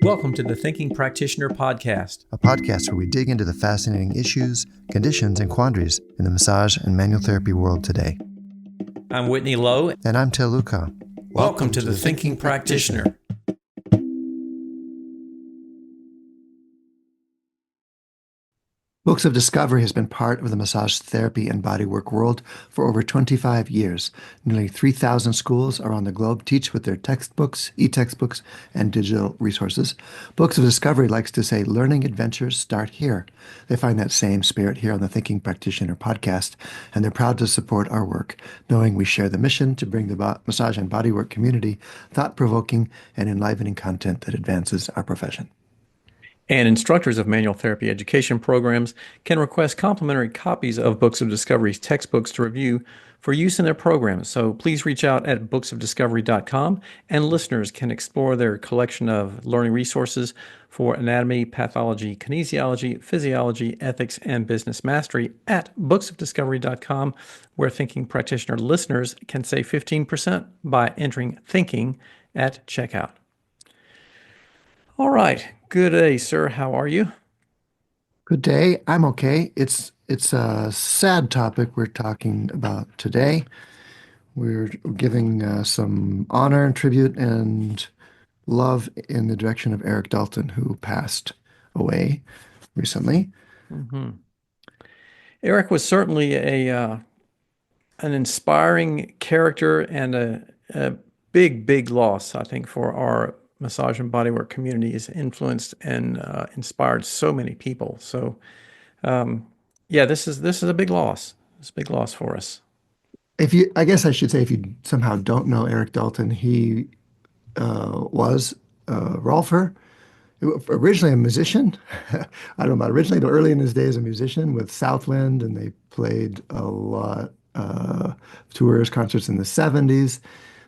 Welcome to the Thinking Practitioner Podcast, a podcast where we dig into the fascinating issues, conditions, and quandaries in the massage and manual therapy world today. I'm Whitney Lowe. And I'm Tel Luca. Welcome to the Thinking Practitioner. Books of Discovery has been part of the massage therapy and bodywork world for over 25 years. Nearly 3,000 schools around the globe teach with their textbooks, e-textbooks, and digital resources. Books of Discovery likes to say learning adventures start here. They find that same spirit here on the Thinking Practitioner podcast, and they're proud to support our work, knowing we share the mission to bring the massage and bodywork community thought-provoking and enlivening content that advances our profession. And instructors of manual therapy education programs can request complimentary copies of Books of Discovery's textbooks to review for use in their programs. So please reach out at booksofdiscovery.com, and listeners can explore their collection of learning resources for anatomy, pathology, kinesiology, physiology, ethics, and business mastery at booksofdiscovery.com, where Thinking Practitioner listeners can save 15% by entering Thinking at checkout. All right. Good day, sir. How are you? Good day. I'm okay. It's a sad topic we're talking about today. We're giving some honor and tribute and love in the direction of Erik Dalton, who passed away recently. Mm-hmm. Erik was certainly an inspiring character and a big loss, I think, for our massage and bodywork community. Has influenced and inspired so many people. So, this is a big loss. It's a big loss for us. I guess I should say, if you somehow don't know Erik Dalton, he was a Rolfer, originally a musician. I don't know about originally, but early in his days, a musician with Southwind, and they played a lot tours, concerts in the 70s.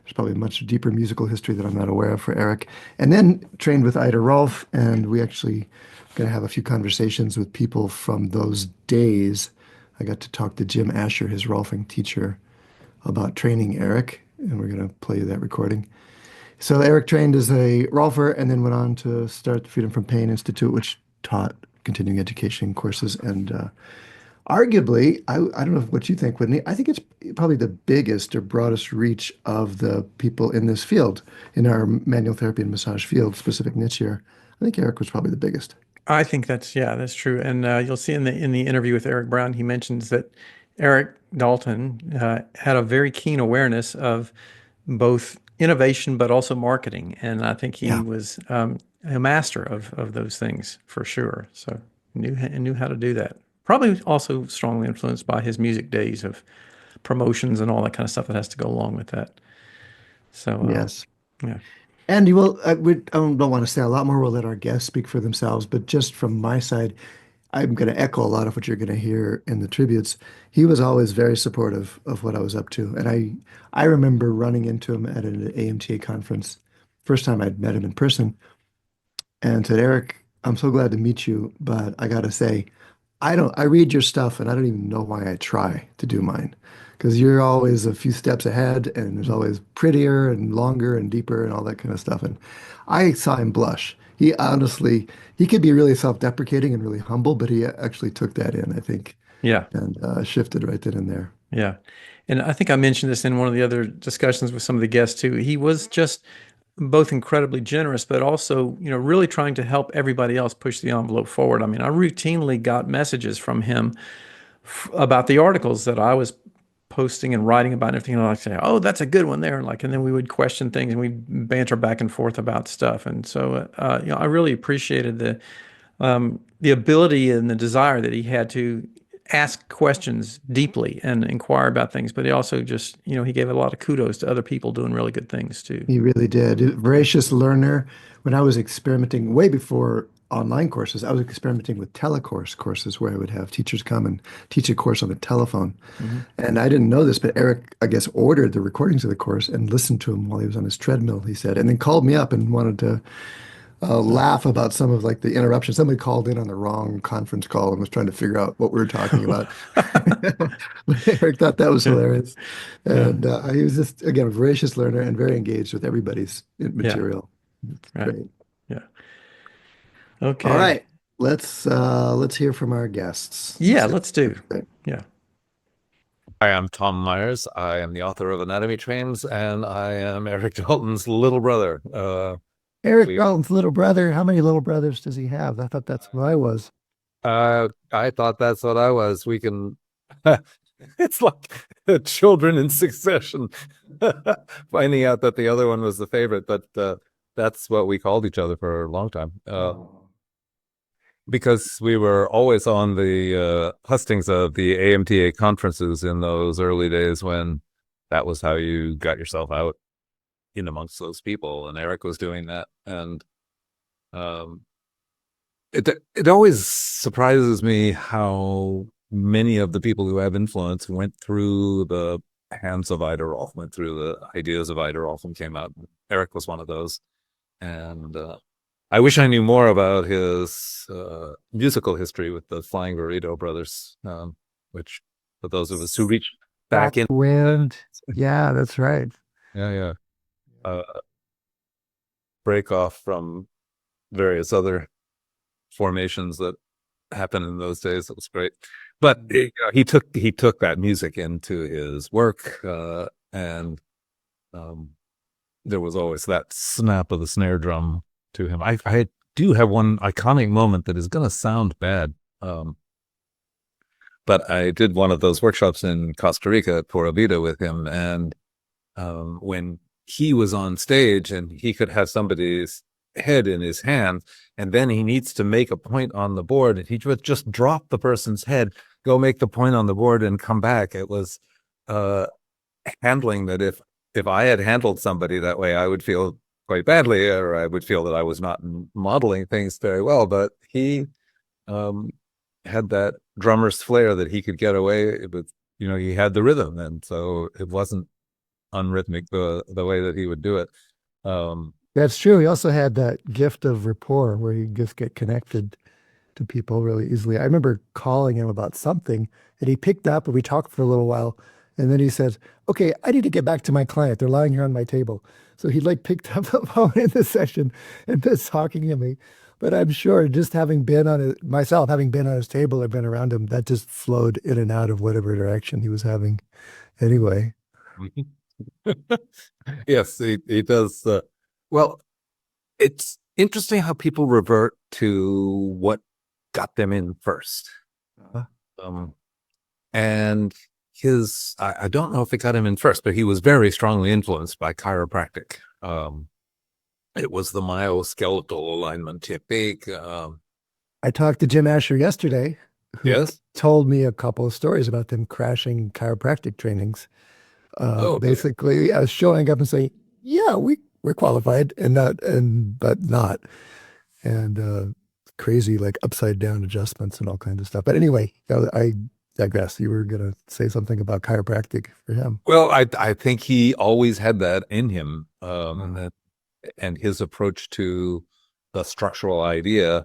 There's probably a much deeper musical history that I'm not aware of for Erik. And then trained with Ida Rolf, and we actually going to have a few conversations with people from those days. I got to talk to Jim Asher, his Rolfing teacher, about training Erik, and we're going to play you that recording. So Erik trained as a Rolfer and then went on to start the Freedom from Pain Institute, which taught continuing education courses. And arguably, I don't know what you think, Whitney, I think it's probably the biggest or broadest reach of the people in this field, in our manual therapy and massage field, specific niche here. I think Erik was probably the biggest. I think that's true. And you'll see in the interview with Eric Brown, he mentions that Erik Dalton had a very keen awareness of both innovation but also marketing, and I think he was a master of those things for sure. So knew how to do that. Probably also strongly influenced by his music days of promotions and all that kind of stuff that has to go along with that. So yes, yeah. And you will. I don't want to say a lot more. We'll let our guests speak for themselves. But just from my side, I'm going to echo a lot of what you're going to hear in the tributes. He was always very supportive of what I was up to, and I remember running into him at an AMTA conference, first time I'd met him in person, and said, "Erik, I'm so glad to meet you, but I got to say, I read your stuff and I don't even know why I try to do mine, because you're always a few steps ahead and there's always prettier and longer and deeper and all that kind of stuff." And I saw him blush. He could be really self-deprecating and really humble, but he actually took that in, I think. Yeah. And shifted right then and there. Yeah. And I think I mentioned this in one of the other discussions with some of the guests too. He was just both incredibly generous, but also, really trying to help everybody else push the envelope forward. I mean, I routinely got messages from him about the articles that I was posting and writing about and everything. And I'd say, "Oh, that's a good one there." And then we would question things and we'd banter back and forth about stuff. And so, I really appreciated the ability and the desire that he had to ask questions deeply and inquire about things, but he also just, he gave a lot of kudos to other people doing really good things too. He really did. Voracious learner. When I was experimenting way before online courses, I was experimenting with telecourse courses where I would have teachers come and teach a course on the telephone. Mm-hmm. And I didn't know this, but Erik, I guess, ordered the recordings of the course and listened to him while he was on his treadmill, he said, and then called me up and wanted to laugh about some of the interruptions. Somebody called in on the wrong conference call and was trying to figure out what we were talking about. Erik thought that was hilarious. And he was just, again, a voracious learner and very engaged with everybody's material. Right. Great. Yeah. All Okay. right. Let's hear from our guests. Yeah, let's do. Yeah. Hi, I'm Tom Myers. I am the author of Anatomy Trains, and I am Erik Dalton's little brother. Erik We, Dalton's little brother. How many little brothers does he have? I thought that's who I was. I thought that's what I was. We can, it's like children in succession, finding out that the other one was the favorite, but that's what we called each other for a long time. Because we were always on the hustings of the AMTA conferences in those early days when that was how you got yourself out in amongst those people, and Erik was doing that. And um, it always surprises me how many of the people who have influence went through the hands of Ida Rolf, went through the ideas of Ida Rolf and came out. Erik was one of those. And I wish I knew more about his musical history with the Flying Burrito Brothers, which for those of us who reach back in. Wind. Yeah, that's right. Yeah. Break off from various other formations that happened in those days. That was great. But he took that music into his work, and there was always that snap of the snare drum to him. I do have one iconic moment that is going to sound bad, but I did one of those workshops in Costa Rica at Pura Vida with him, and when he was on stage and he could have somebody's head in his hand, and then he needs to make a point on the board, and he would just drop the person's head, go make the point on the board, and come back. It was handling that if I had handled somebody that way, I would feel quite badly, or I would feel that I was not modeling things very well. But he had that drummer's flair that he could get away with. He had the rhythm, and so it wasn't unrhythmic the way that he would do it. That's true. He also had that gift of rapport where you just get connected to people really easily. I remember calling him about something and he picked up and we talked for a little while. And then he said, okay, I need to get back to my client. They're lying here on my table. So he picked up the phone in the session and was talking to me. But I'm sure just having been on it myself, having been on his table or been around him, that just flowed in and out of whatever direction he was having anyway. Yes, he does. Well, it's interesting how people revert to what got them in first. And I don't know if it got him in first, but he was very strongly influenced by chiropractic. It was the myoskeletal alignment technique. I talked to Jim Asher yesterday, who Yes, told me a couple of stories about them crashing chiropractic trainings. Basically, I was showing up and saying, "Yeah, we're qualified," but not, and crazy upside down adjustments and all kinds of stuff. But anyway, I digress. You were gonna say something about chiropractic for him. well, I think he always had that in him, and his approach to the structural idea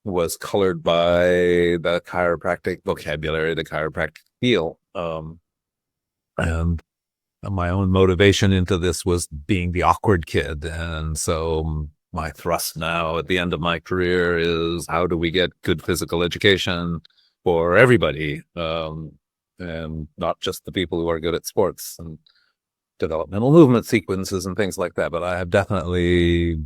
was colored by the chiropractic vocabulary, the chiropractic feel, and my own motivation into this was being the awkward kid. And so my thrust now at the end of my career is how do we get good physical education for everybody, and not just the people who are good at sports and developmental movement sequences and things like that. But I have definitely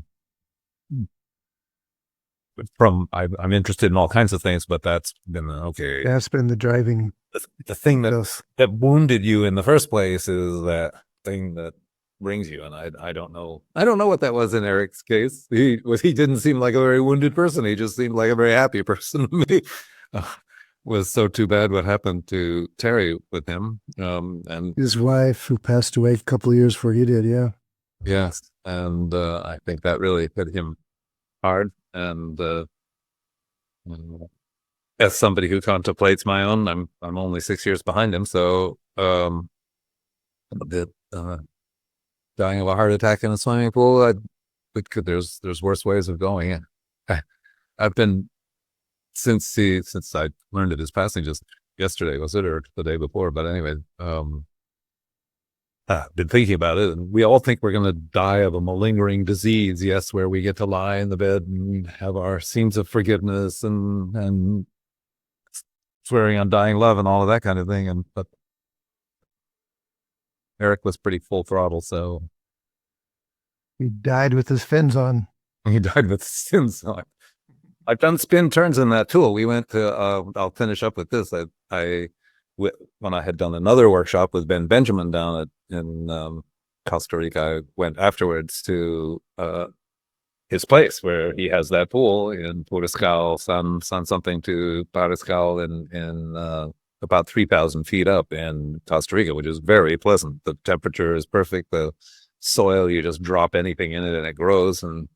I'm interested in all kinds of things, but that's been okay. That's been the driving. The thing that wounded you in the first place is that thing that brings you, and I don't know what that was in Erik's case. He didn't seem like a very wounded person. He just seemed like a very happy person to me. Was so too bad what happened to Terry with him, and His wife, who passed away a couple of years before he did. Yeah. yes, and I think that really hit him hard. And as somebody who contemplates my own, I'm only 6 years behind him, so the dying of a heart attack in a swimming pool, there's worse ways of going. I've been since I learned of his passing just yesterday, was it, or the day before? But anyway, been thinking about it, and we all think we're going to die of a malingering disease. Yes, where we get to lie in the bed and have our scenes of forgiveness and swearing on dying love and all of that kind of thing. But Erik was pretty full throttle, so He died with his fins on. he died with sins. I've done spin turns in that tool. We went to. I'll finish up with this. When I had done another workshop with Ben Benjamin down in Costa Rica, I went afterwards to his place where he has that pool in Puriscal, San something to Pariscal in about 3,000 feet up in Costa Rica, which is very pleasant. The temperature is perfect. The soil, you just drop anything in it and it grows. And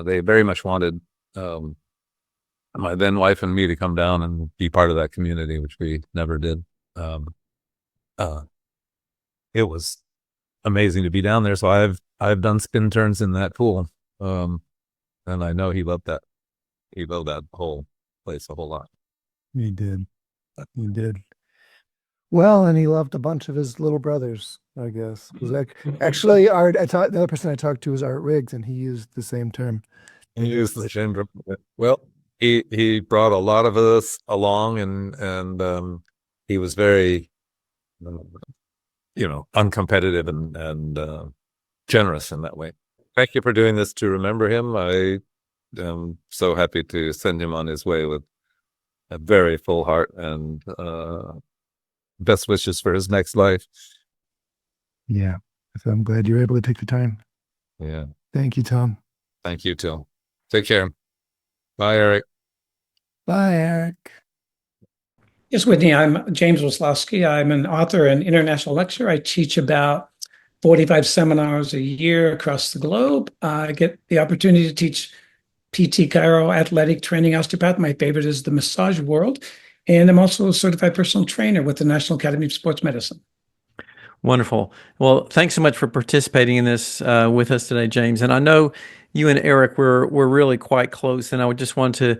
they very much wanted my then wife and me to come down and be part of that community, which we never did. It was amazing to be down there. So I've done spin turns in that pool. And I know he loved that. He loved that whole place a whole lot. He did. He did. Well, and he loved a bunch of his little brothers, I guess. It was like, actually, the other person I talked to was Art Riggs, and he used the same term. He used the same term. Well, he brought a lot of us along, and he was very, uncompetitive and generous in that way. Thank you for doing this to remember him. I am so happy to send him on his way with a very full heart and best wishes for his next life. Yeah. So I'm glad you were able to take the time. Yeah. Thank you, Tom. Thank you, Till. Take care. Bye, Erik. Bye, Erik. Yes, Whitney, I'm James Waslaski. I'm an author and international lecturer. I teach about 45 seminars a year across the globe. I get the opportunity to teach PT, chiro, athletic training, osteopath. My favorite is the massage world. And I'm also a certified personal trainer with the National Academy of Sports Medicine. Wonderful. Well, thanks so much for participating in this with us today, James. And I know you and Erik were really quite close, and I would just want to,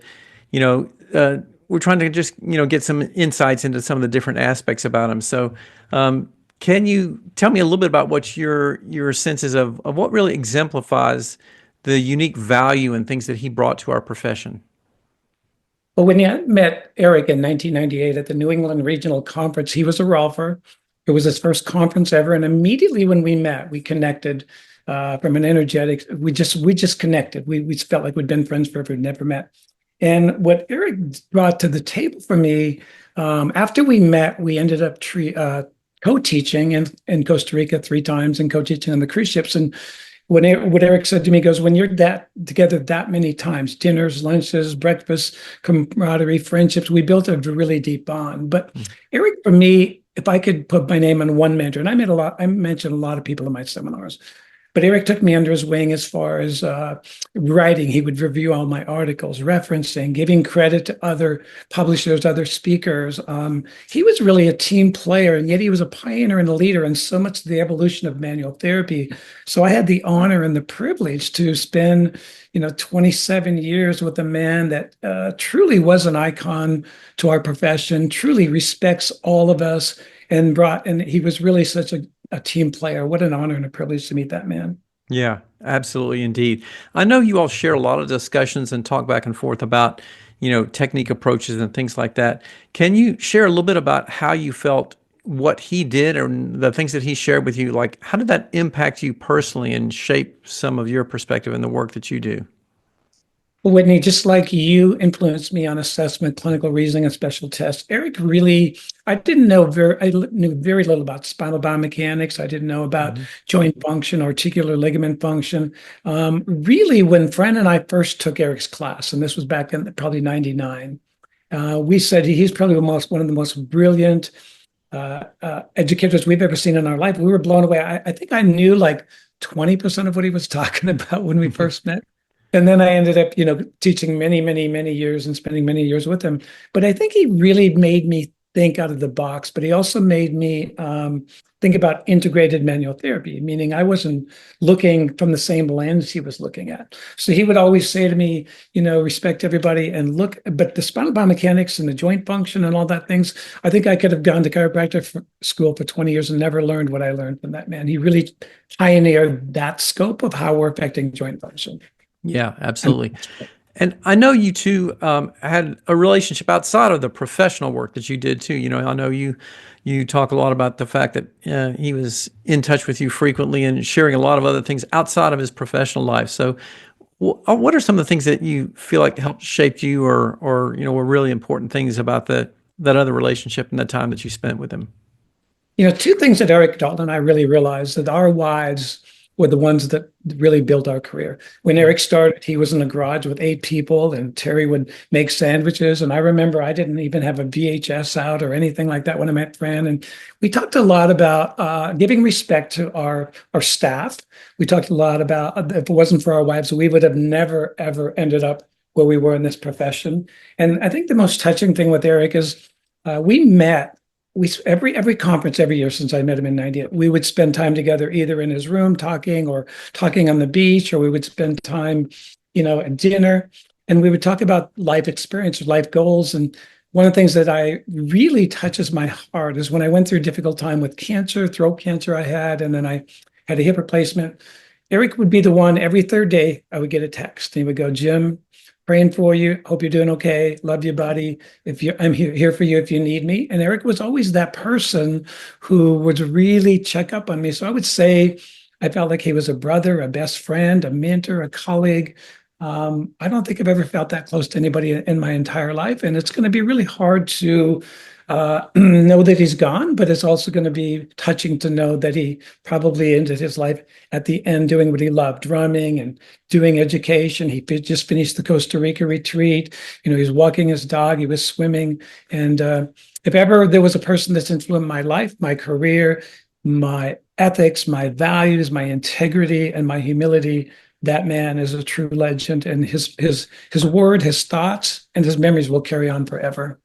we're trying to just, get some insights into some of the different aspects about him. So can you tell me a little bit about what your senses of what really exemplifies the unique value and things that he brought to our profession? Well, when I met Erik in 1998 at the New England Regional Conference, he was a Rolfer. It was his first conference ever. And immediately when we met, we connected from an energetic, we just connected. We felt like we'd been friends forever, never met. And what Erik brought to the table for me, after we met, we ended up co-teaching in Costa Rica 3 times and co-teaching on the cruise ships. And what Erik said to me goes, when you're together that many times, dinners, lunches, breakfasts, camaraderie, friendships, we built a really deep bond. But Erik, for me, if I could put my name on one mentor, and I mentioned a lot of people in my seminars, but Erik took me under his wing as far as writing. He would review all my articles, referencing, giving credit to other publishers, other speakers. He was really a team player, and yet he was a pioneer and a leader in so much of the evolution of manual therapy. So I had the honor and the privilege to spend, 27 years with a man that truly was an icon to our profession, truly respects all of us, and he was really such a team player. What an honor and a privilege to meet that man. Yeah, absolutely, indeed. I know you all share a lot of discussions and talk back and forth about, technique approaches and things like that. Can you share a little bit about how you felt what he did or the things that he shared with you? Like, how did that impact you personally and shape some of your perspective in the work that you do? Well, Whitney, just like you influenced me on assessment, clinical reasoning, and special tests, Erik really, I knew very little about spinal biomechanics. I didn't know about joint function, articular ligament function. Really, when Fran and I first took Erik's class, and this was back in probably 99, we said he's probably one of the most brilliant educators we've ever seen in our life. We were blown away. I think I knew like 20% of what he was talking about when we first met. And then I ended up, teaching many, many, many years and spending many years with him. But I think he really made me think out of the box. But he also made me think about integrated manual therapy, meaning I wasn't looking from the same lens he was looking at. So he would always say to me, respect everybody and look, but the spinal biomechanics and the joint function and all that things, I think I could have gone to chiropractic school for 20 years and never learned what I learned from that man. He really pioneered that scope of how we're affecting joint function. Yeah, absolutely. And I know you two had a relationship outside of the professional work that you did too. I know you talk a lot about the fact that he was in touch with you frequently and sharing a lot of other things outside of his professional life. So, what are some of the things that you feel like helped shape you, or were really important things about that other relationship and the time that you spent with him? Two things that Erik Dalton and I really realized, that our wives were the ones that really built our career. When Erik started, he was in a garage with 8 people, and Terry would make sandwiches. And I remember I didn't even have a VHS out or anything like that when I met Fran. And we talked a lot about giving respect to our staff. We talked a lot about, if it wasn't for our wives, we would have never, ever ended up where we were in this profession. And I think the most touching thing with Erik is we met. Every conference every year since I met him in 98, we would spend time together either in his room talking or talking on the beach, or we would spend time, at dinner, and we would talk about life experience, life goals. And one of the things that I really touches my heart is when I went through a difficult time with cancer, throat cancer I had, and then I had a hip replacement. Erik would be the one every third day I would get a text. He would go, "Jim, praying for you. Hope you're doing okay. Love you, buddy. I'm here for you if you need me." And Erik was always that person who would really check up on me. So I would say I felt like he was a brother, a best friend, a mentor, a colleague. I don't think I've ever felt that close to anybody in my entire life. And it's going to be really hard to know that he's gone, but it's also going to be touching to know that he probably ended his life at the end doing what he loved, drumming and doing education. He just finished the Costa Rica retreat. He was walking his dog, he was swimming. And if ever there was a person that's influenced my life, my career, my ethics, my values, my integrity, and my humility, that man is a true legend. And his word, his thoughts, and his memories will carry on forever.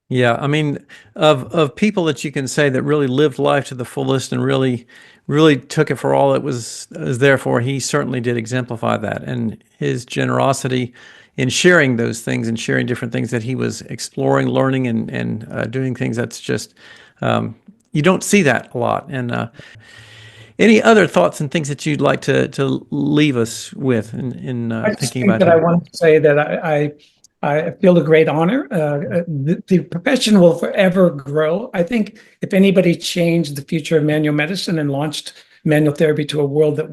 Yeah, I mean, of people that you can say that really lived life to the fullest and really took it for all it was there for, he certainly did exemplify that. And his generosity in sharing those things and sharing different things that he was exploring, learning, and doing things, that's just, you don't see that a lot. And any other thoughts and things that you'd like to leave us with in thinking about that? him? I want to say that I feel a great honor. The profession will forever grow. I think if anybody changed the future of manual medicine and launched manual therapy to a world that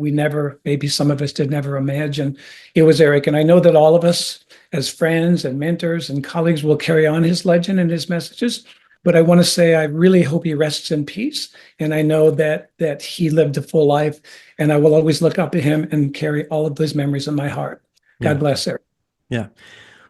maybe some of us did never imagine, it was Erik. And I know that all of us as friends and mentors and colleagues will carry on his legend and his messages. But I want to say I really hope he rests in peace. And I know that he lived a full life, and I will always look up to him and carry all of those memories in my heart. God bless Erik. Yeah.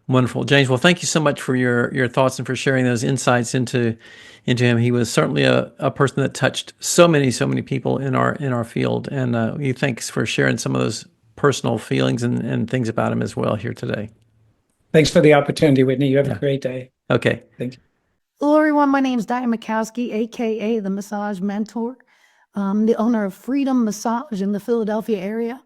Wonderful. James, well, thank you so much for your thoughts and for sharing those insights into him. He was certainly a person that touched so many people in our field. And thanks for sharing some of those personal feelings and things about him as well here today. Thanks for the opportunity, Whitney. You have a great day. Okay. Thank you. Hello, everyone. My name is Diane Matkowski, a.k.a. the Massage Mentor. I'm the owner of Freedom Massage in the Philadelphia area.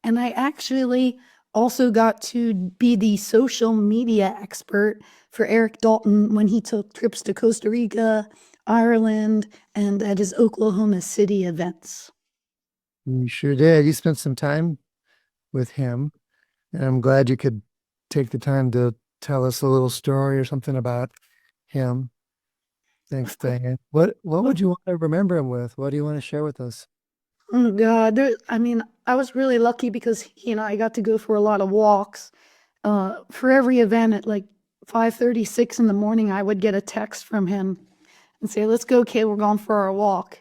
And I actually also got to be the social media expert for Erik Dalton when he took trips to Costa Rica, Ireland, and at his Oklahoma City events. You sure did. You spent some time with him, and I'm glad you could take the time to tell us a little story or something about him. Thanks, Diane. What would you want to remember him with? What do you want to share with us? Oh God, I was really lucky because I got to go for a lot of walks. For every event at like 5:36 in the morning, I would get a text from him and say, "Let's go, kid. We're going for our walk."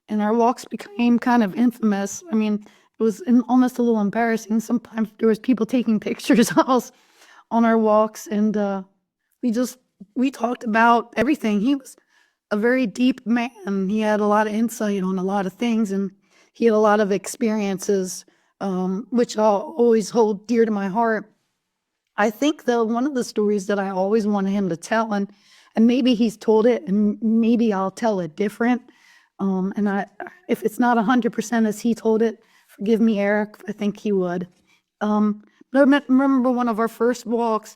And our walks became kind of infamous. It was almost a little embarrassing. Sometimes there was people taking pictures of us on our walks, and we talked about everything. He was a very deep man. He had a lot of insight on a lot of things, and he had a lot of experiences, which I'll always hold dear to my heart. I think, though, one of the stories that I always wanted him to tell, and maybe he's told it, and maybe I'll tell it different, And if it's not 100% as he told it, forgive me, Eric, I think he would. But I remember one of our first walks,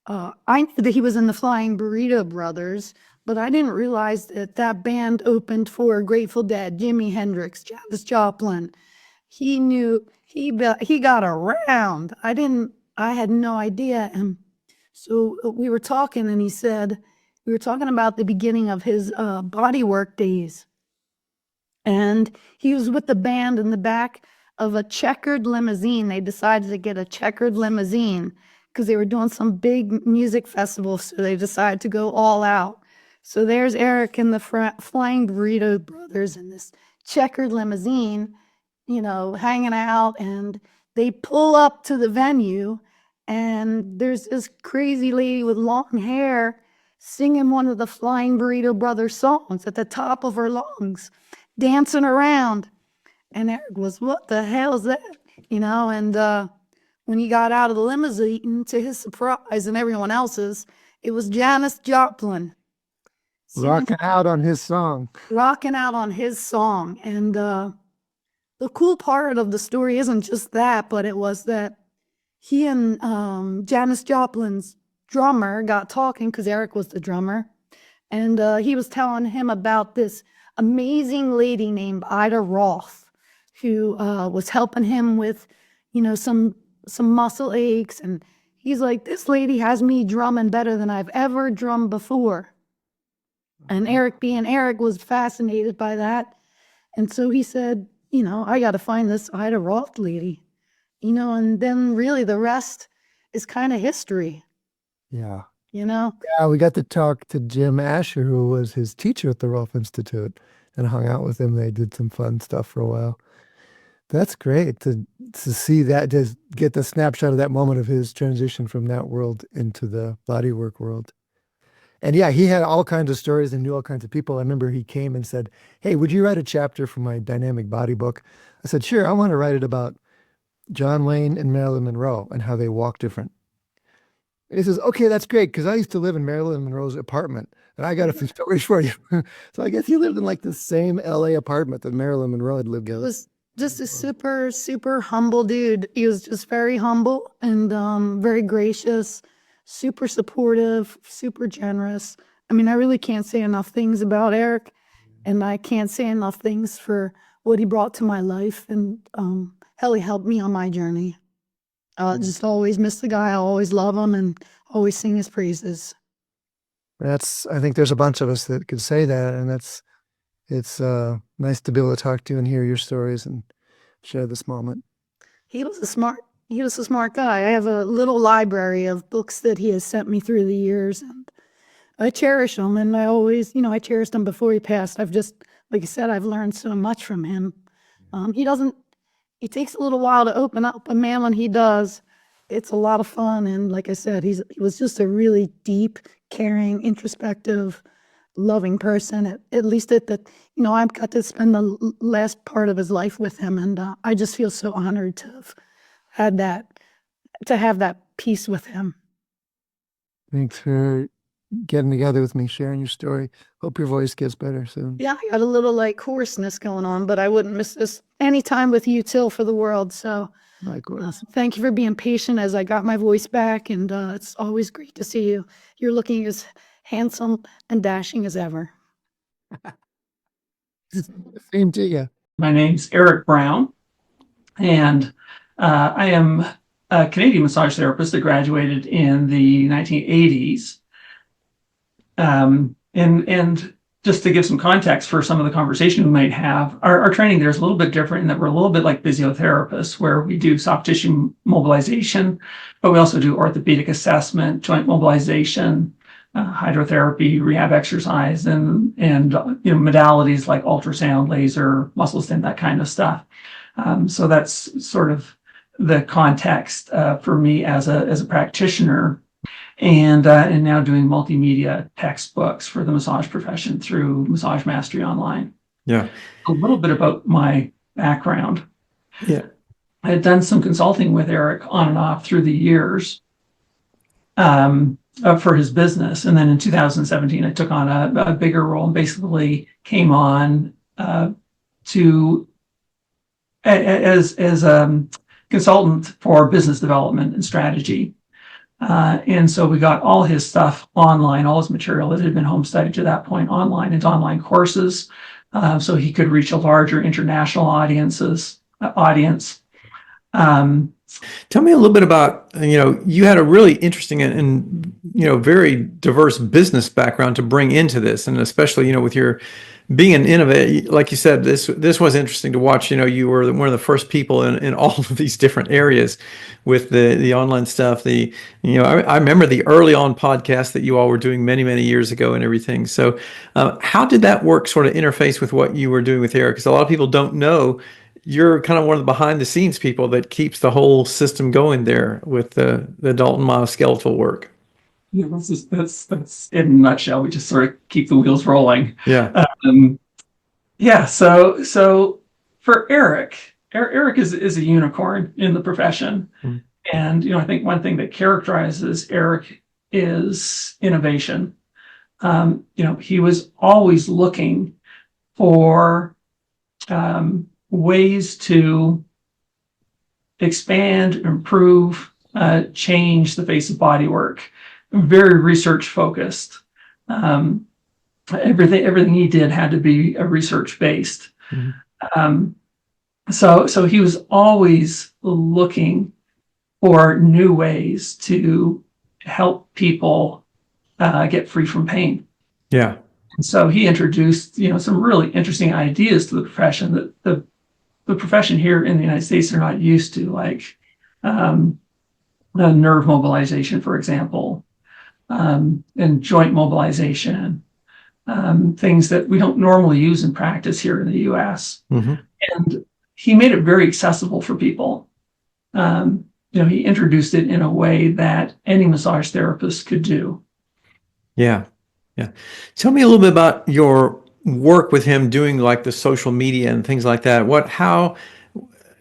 I knew that he was in the Flying Burrito Brothers, but I didn't realize that that band opened for Grateful Dead, Jimi Hendrix, Janis Joplin. He knew, he got around. I had no idea. And so we were talking, and he said, we were talking about the beginning of his bodywork days. And he was with the band in the back of a checkered limousine. They decided to get a checkered limousine because they were doing some big music festival. So they decided to go all out. So there's Erik and the Flying Burrito Brothers in this checkered limousine, hanging out. And they pull up to the venue, and there's this crazy lady with long hair singing one of the Flying Burrito Brothers songs at the top of her lungs, dancing around. And Erik was, what the hell is that? And when he got out of the limousine, to his surprise and everyone else's, it was Janis Joplin. Rocking out on his song. Rocking out on his song. And the cool part of the story isn't just that, but it was that he and Janis Joplin's drummer got talking, because Erik was the drummer. And he was telling him about this amazing lady named Ida Roth, who was helping him with, some muscle aches. And he's like, this lady has me drumming better than I've ever drummed before. And Erik, being Erik, was fascinated by that. And so he said, I got to find this Ida Roth lady, and then really the rest is kind of history. Yeah. Yeah, we got to talk to Jim Asher, who was his teacher at the Rolf Institute, and hung out with him. They did some fun stuff for a while. That's great to see that, to get the snapshot of that moment of his transition from that world into the bodywork world. And yeah, he had all kinds of stories and knew all kinds of people. I remember he came and said, hey, would you write a chapter for my dynamic body book? I said, sure, I want to write it about John Wayne and Marilyn Monroe and how they walk different. And he says, okay, that's great, because I used to live in Marilyn Monroe's apartment, and I got a few stories for you. So I guess he lived in like the same LA apartment that Marilyn Monroe had lived in. It was just a super, super humble dude. He was just very humble and very gracious, super supportive, super generous. I mean, I really can't say enough things about Erik, and I can't say enough things for what he brought to my life. And hell, he helped me on my journey. I just always miss the guy. I always love him and always sing his praises. I think there's a bunch of us that could say that, and it's nice to be able to talk to you and hear your stories and share this moment. He was a smart guy. I have a little library of books that he has sent me through the years, and I cherish them. And I always, I cherished them before he passed. Like you said, I've learned so much from him. It takes a little while to open up, but man, when he does, it's a lot of fun. And like I said, he was just a really deep, caring, introspective, loving person. At least I've got to spend the last part of his life with him, and I just feel so honored to have had that, to have that peace with him. Thanks for getting together with me, sharing your story. Hope your voice gets better soon. Yeah, I got a little hoarseness going on, but I wouldn't miss this any time with you, Till, for the world. So thank you for being patient as I got my voice back, and it's always great to see you. You're looking as handsome and dashing as ever. Same to you. My name's Erik Brown, and I am a Canadian massage therapist that graduated in the 1980s. And just to give some context for some of the conversation we might have, our training there is a little bit different in that we're a little bit like physiotherapists, where we do soft tissue mobilization, but we also do orthopedic assessment, joint mobilization, hydrotherapy, rehab exercise, and modalities like ultrasound, laser, muscle stim, that kind of stuff. So that's sort of the context for me as a practitioner. And now doing multimedia textbooks for the massage profession through Massage Mastery Online. Yeah. A little bit about my background. Yeah. I had done some consulting with Erik on and off through the years for his business. And then in 2017, I took on a bigger role and basically came on to as a consultant for business development and strategy. And so we got all his stuff online, all his material that had been home studied to that point online into online courses, so he could reach a larger international audience. Tell me a little bit about, you had a really interesting and very diverse business background to bring into this, and especially, with your being an innovator, like you said, this was interesting to watch. You were one of the first people in all of these different areas with the online stuff. I remember the early on podcast that you all were doing many, many years ago and everything. So how did that work sort of interface with what you were doing with Erik? Because a lot of people don't know you're kind of one of the behind the scenes people that keeps the whole system going there with the Dalton monoskeletal work. Yeah, that's in a nutshell. We just sort of keep the wheels rolling. Yeah. So for Erik is a unicorn in the profession. Mm-hmm. And, I think one thing that characterizes Erik is innovation. He was always looking for ways to expand, improve, change the face of bodywork. Very research focused. Everything he did had to be research based. Mm-hmm. So he was always looking for new ways to help people get free from pain. Yeah. And so he introduced, some really interesting ideas to the profession that the profession here in the United States are not used to, like nerve mobilization, for example, and joint mobilization, things that we don't normally use in practice here in the U.S. Mm-hmm. And he made it very accessible for people. He introduced it in a way that any massage therapist could do. Yeah. Yeah. Tell me a little bit about your work with him doing like the social media and things like that. How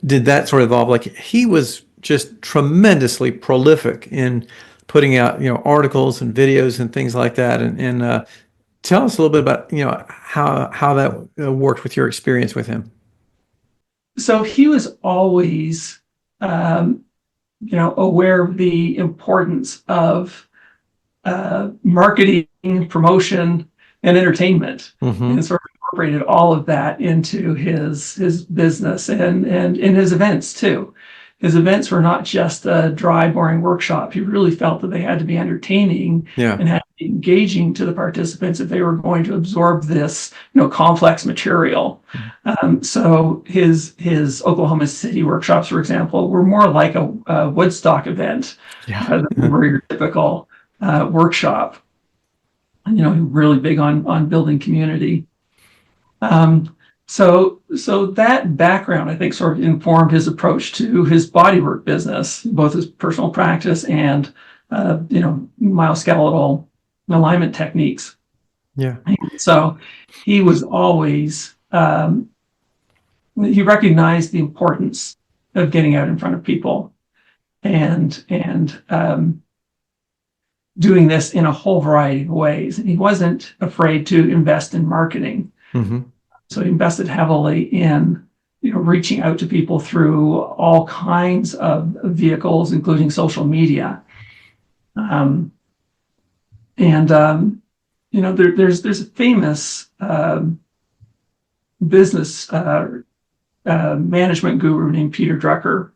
did that sort of evolve? Like, he was just tremendously prolific in putting out, articles and videos and things like that. And tell us a little bit about, how that worked with your experience with him. So he was always, aware of the importance of marketing, promotion, and entertainment, mm-hmm. and sort of incorporated all of that into his business and in his events too. His events were not just a dry, boring workshop. He really felt that they had to be entertaining, yeah. and had to be engaging to the participants if they were going to absorb this, complex material. Mm-hmm. So his Oklahoma City workshops, for example, were more like a Woodstock event, yeah. Than your typical workshop. Really big on building community. So that background, I think, sort of informed his approach to his bodywork business, both his personal practice and, myoskeletal alignment techniques. Yeah. So he was always, he recognized the importance of getting out in front of people and doing this in a whole variety of ways. And he wasn't afraid to invest in marketing. Mm-hmm. So he invested heavily in, reaching out to people through all kinds of vehicles, including social media. There's a famous business management guru named Peter Drucker,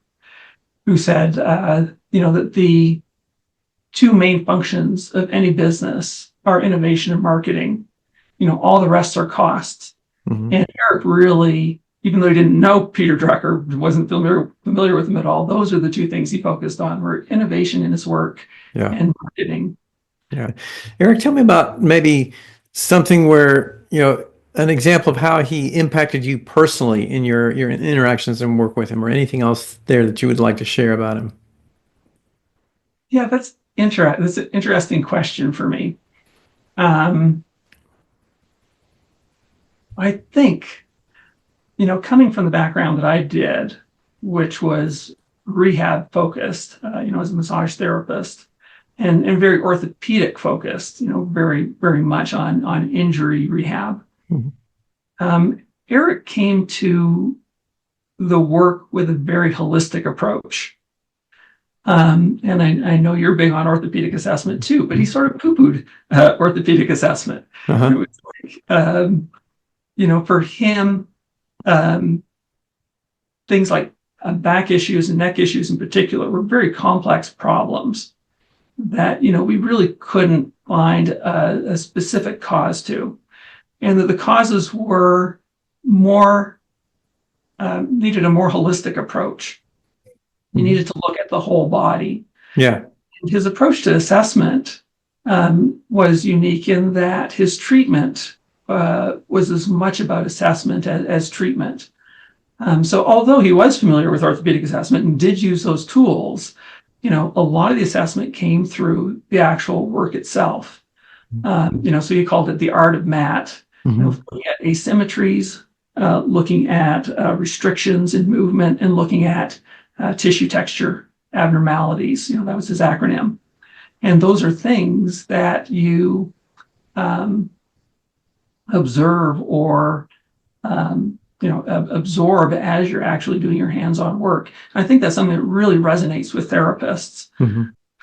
who said, that the two main functions of any business are innovation and marketing. All the rest are costs. Mm-hmm. And Erik really, even though he didn't know Peter Drucker, wasn't familiar with him at all, those are the two things he focused on, were innovation in his work, yeah. and marketing. Yeah. Erik, tell me about maybe something where, an example of how he impacted you personally in your interactions and work with him, or anything else there that you would like to share about him. Yeah, that's an interesting question for me. I think, coming from the background that I did, which was rehab focused, as a massage therapist, and very orthopedic focused, very, very much on injury rehab. Mm-hmm. Erik came to the work with a very holistic approach. And I know you're big on orthopedic assessment too, but he sort of poo-pooed orthopedic assessment. Uh-huh. It was like, for him, things like back issues and neck issues in particular were very complex problems that, we really couldn't find a specific cause to. And that the causes were needed a more holistic approach. You needed to look at the whole body. Yeah. And his approach to assessment was unique in that his treatment was as much about assessment as treatment. So although he was familiar with orthopedic assessment and did use those tools, a lot of the assessment came through the actual work itself. So he called it the art of mat, looking at asymmetries, looking at restrictions in movement, and looking at tissue texture abnormalities. That was his acronym. And those are things that you observe or absorb as you're actually doing your hands-on work. And I think that's something that really resonates with therapists.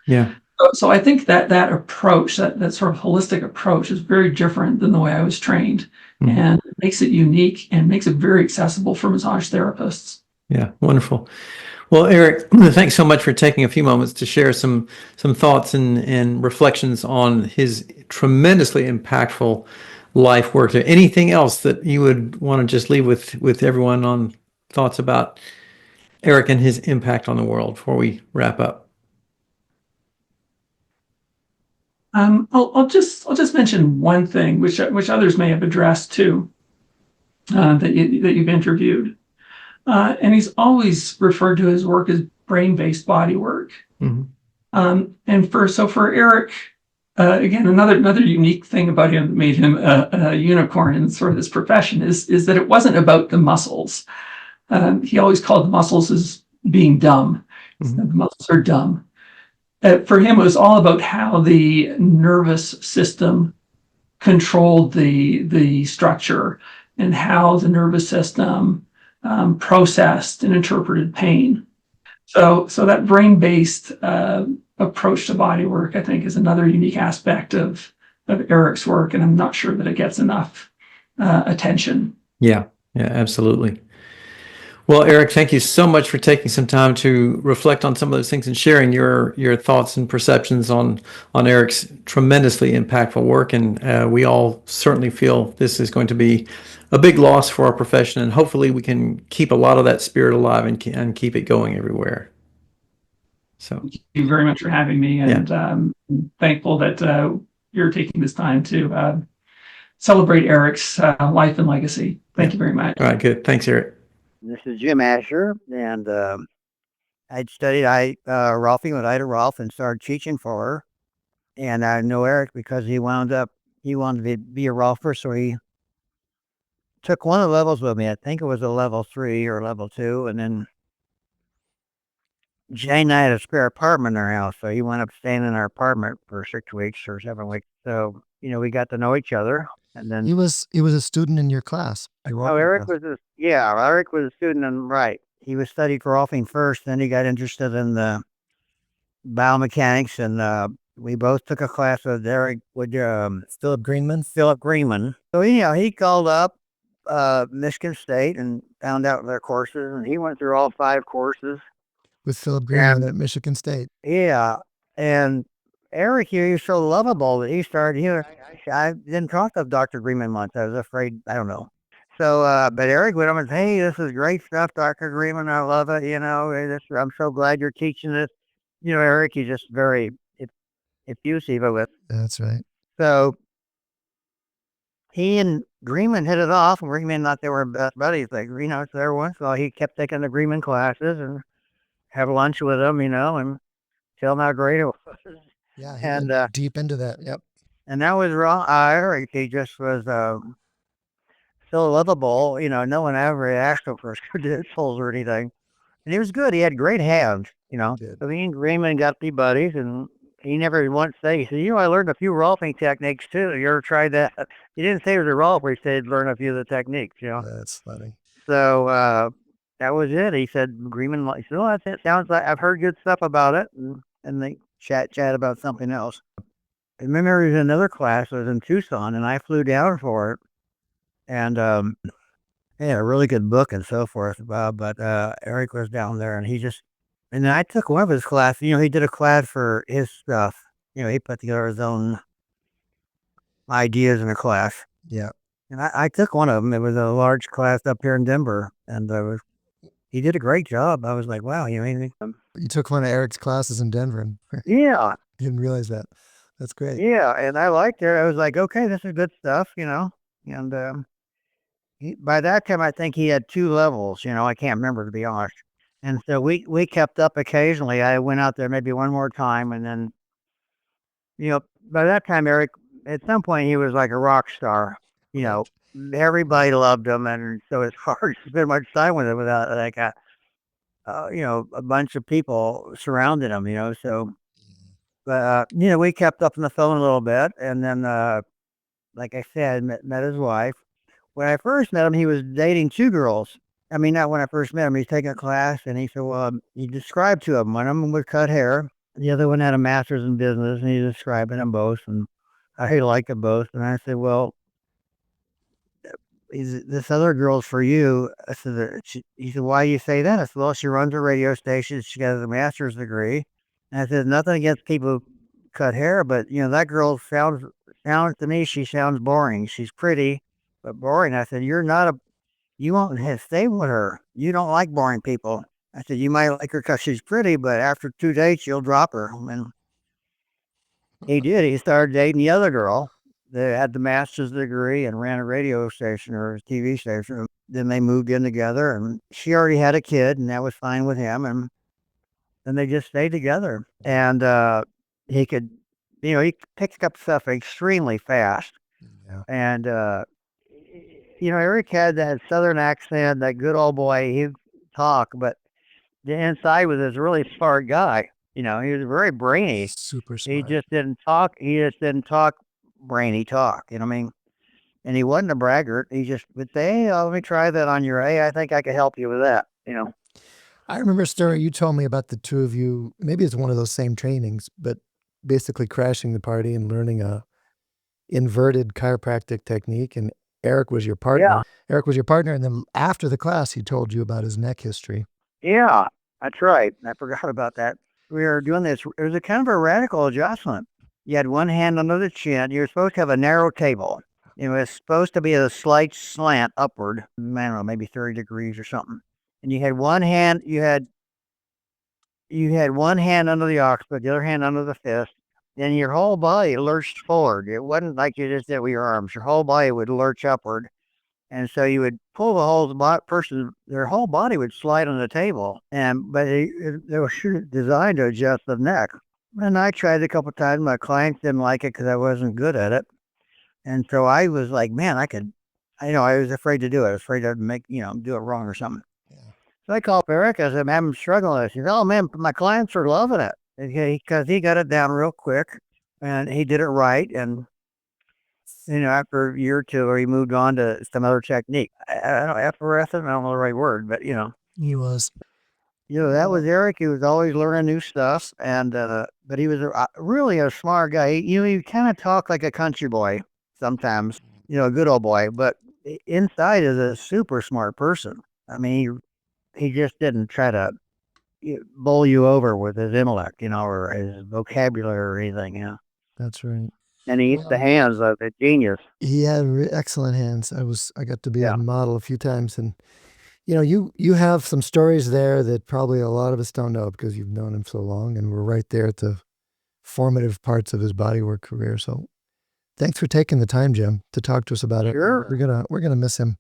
Yeah. So I think that approach, that sort of holistic approach, is very different than the way I was trained, and it makes it unique and makes it very accessible for massage therapists. Yeah, wonderful. Well, Erik, thanks so much for taking a few moments to share some thoughts and reflections on his tremendously impactful life work. Anything else that you would want to just leave with everyone on thoughts about Erik and his impact on the world before we wrap up? I'll just mention one thing, which others may have addressed too, that you've interviewed, and he's always referred to his work as brain-based body work. And for Erik, again, another unique thing about him that made him a unicorn in sort of this profession is that it wasn't about the muscles. He always called the muscles as being dumb. The muscles are dumb. For him, it was all about how the nervous system controlled the structure and how the nervous system processed and interpreted pain. So that brain-based approach to body work, I think, is another unique aspect of Erik's work, and I'm not sure that it gets enough attention. Yeah, absolutely. Well, Erik, thank you so much for taking some time to reflect on some of those things and sharing your thoughts and perceptions on Erik's tremendously impactful work. And we all certainly feel this is going to be a big loss for our profession, and hopefully we can keep a lot of that spirit alive and keep it going everywhere. So thank you very much for having me, and I'm thankful that you're taking this time to celebrate Erik's life and legacy. Thank you very much. All right, good. Thanks, Erik. This is Jim Asher, and I'd studied Rolfing with Ida Rolf and started teaching for her. And I know Erik because he wanted to be a Rolfer, so he took one of the levels with me. I think it was a level 3 or level 2, and then Jane and I had a spare apartment in our house, so he wound up staying in our apartment for 6 weeks or 7 weeks. So we got to know each other. And then he was a student in your class. Erik was a student, and right. He was studied Rolfing first, then he got interested in the biomechanics, and we both took a class with Erik with Philip Greenman. So he called up Michigan State and found out their courses, and he went through all 5 courses with Philip Greenman at Michigan State. Yeah, and Erik here, he was so lovable that he started here. I didn't talk to Dr. Greenman much. I was afraid, I don't know. So, but Erik went up and said, "Hey, this is great stuff, Dr. Greenman. I love it. I'm so glad you're teaching this." Erik, he's just very effusive with. That's right. So he and Greenman hit it off, and Greenman thought they were best buddies. So every once in a while, he kept taking the Greenman classes and have lunch with him, and tell him how great it was. Yeah, and deep into that. Yep. And that was wrong. Erik, he just was so lovable. No one ever asked him for credentials or anything. And he was good. He had great hands. So he and Greenman got to be buddies, and he never once said, he said, I learned a few Rolfing techniques too. You ever tried that? He didn't say it was a Rolfer. He said learn a few of the techniques, That's funny. So that was it. He said agreement. He said, "Oh, that's it. Sounds like I've heard good stuff about it." And they chat about something else. I remember there was another class that was in Tucson, and I flew down for it. And he had a really good book and so forth. But Erik was down there, and and I took one of his classes. He did a class for his stuff. He put together his own ideas in a class. Yeah. And I took one of them. It was a large class up here in Denver, and he did a great job. I was like, wow, You took one of Erik's classes in Denver and yeah, didn't realize that. That's great. yeah, and I liked it. I was like, okay, this is good stuff, And by that time, I think he had 2 levels. I can't remember, to be honest. And so we kept up occasionally. I went out there maybe one more time, and then, by that time, Erik, at some point, he was like a rock star. Everybody loved him, and so it's hard to spend much time with him without like a bunch of people surrounding him. So, but we kept up on the phone a little bit, and then, like I said, met his wife. When I first met him, he was dating 2 girls. I mean, not when I first met him. He's taking a class, and he said, well, he described 2 of them. One of them would cut hair. The other one had a master's in business, and he described them both, and I liked them both. And I said, well, this other girl's for you. I said, he said, why do you say that? I said, well, she runs a radio station. She has a master's degree. And I said, nothing against people who cut hair, but, that girl sounds to me, she sounds boring. She's pretty, but boring. I said, you won't stay with her. You don't like boring people. I said, you might like her because she's pretty, but after 2 dates, you'll drop her. And he did. He started dating the other girl that had the master's degree and ran a radio station or a TV station. Then they moved in together, and she already had a kid, and that was fine with him. And then they just stayed together. And he could, he picked up stuff extremely fast. Yeah. And, Erik had that Southern accent, that good old boy. He'd talk, but the inside was this really smart guy. He was very brainy. Super smart. He just didn't talk brainy talk. You know what I mean? And he wasn't a braggart. He just would say, hey, let me try that on your A. I think I could help you with that. I remember a story you told me about the 2 of you. Maybe it's one of those same trainings, but basically crashing the party and learning a inverted chiropractic technique. And Erik was your partner. Yeah. Erik was your partner. And then after the class, he told you about his neck history. Yeah, that's right. I forgot about that. We were doing this. It was a kind of a radical adjustment. You had one hand under the chin. You were supposed to have a narrow table. It was supposed to be a slight slant upward. I don't know, maybe 30 degrees or something. And you had one hand. You had one hand under the occiput, the other hand under the fist. Then your whole body lurched forward. It wasn't like you just did with your arms. Your whole body would lurch upward. And so you would pull the whole person, their whole body would slide on the table. But they were designed to adjust the neck. And I tried it a couple of times. My clients didn't like it because I wasn't good at it. And so I was like, man, I was afraid to do it. I was afraid to do it wrong or something. Yeah. So I called Erik. I said, I'm struggling with this. He said, oh man, my clients are loving it. Because he got it down real quick and he did it right. And, after a year or 2, he moved on to some other technique. I don't know, effervescent, I don't know the right word, but, He was. that was Erik. He was always learning new stuff. And, but he was really a smart guy. He kind of talked like a country boy sometimes, a good old boy, but inside is a super smart person. I mean, he just didn't try to bowl you over with his intellect, or his vocabulary or anything, That's right. And he eats the hands of a genius. He had excellent hands. I got to be a model a few times, and you have some stories there that probably a lot of us don't know because you've known him so long, and we're right there at the formative parts of his bodywork career. So, thanks for taking the time, Jim, to talk to us about it. Sure. We're gonna miss him.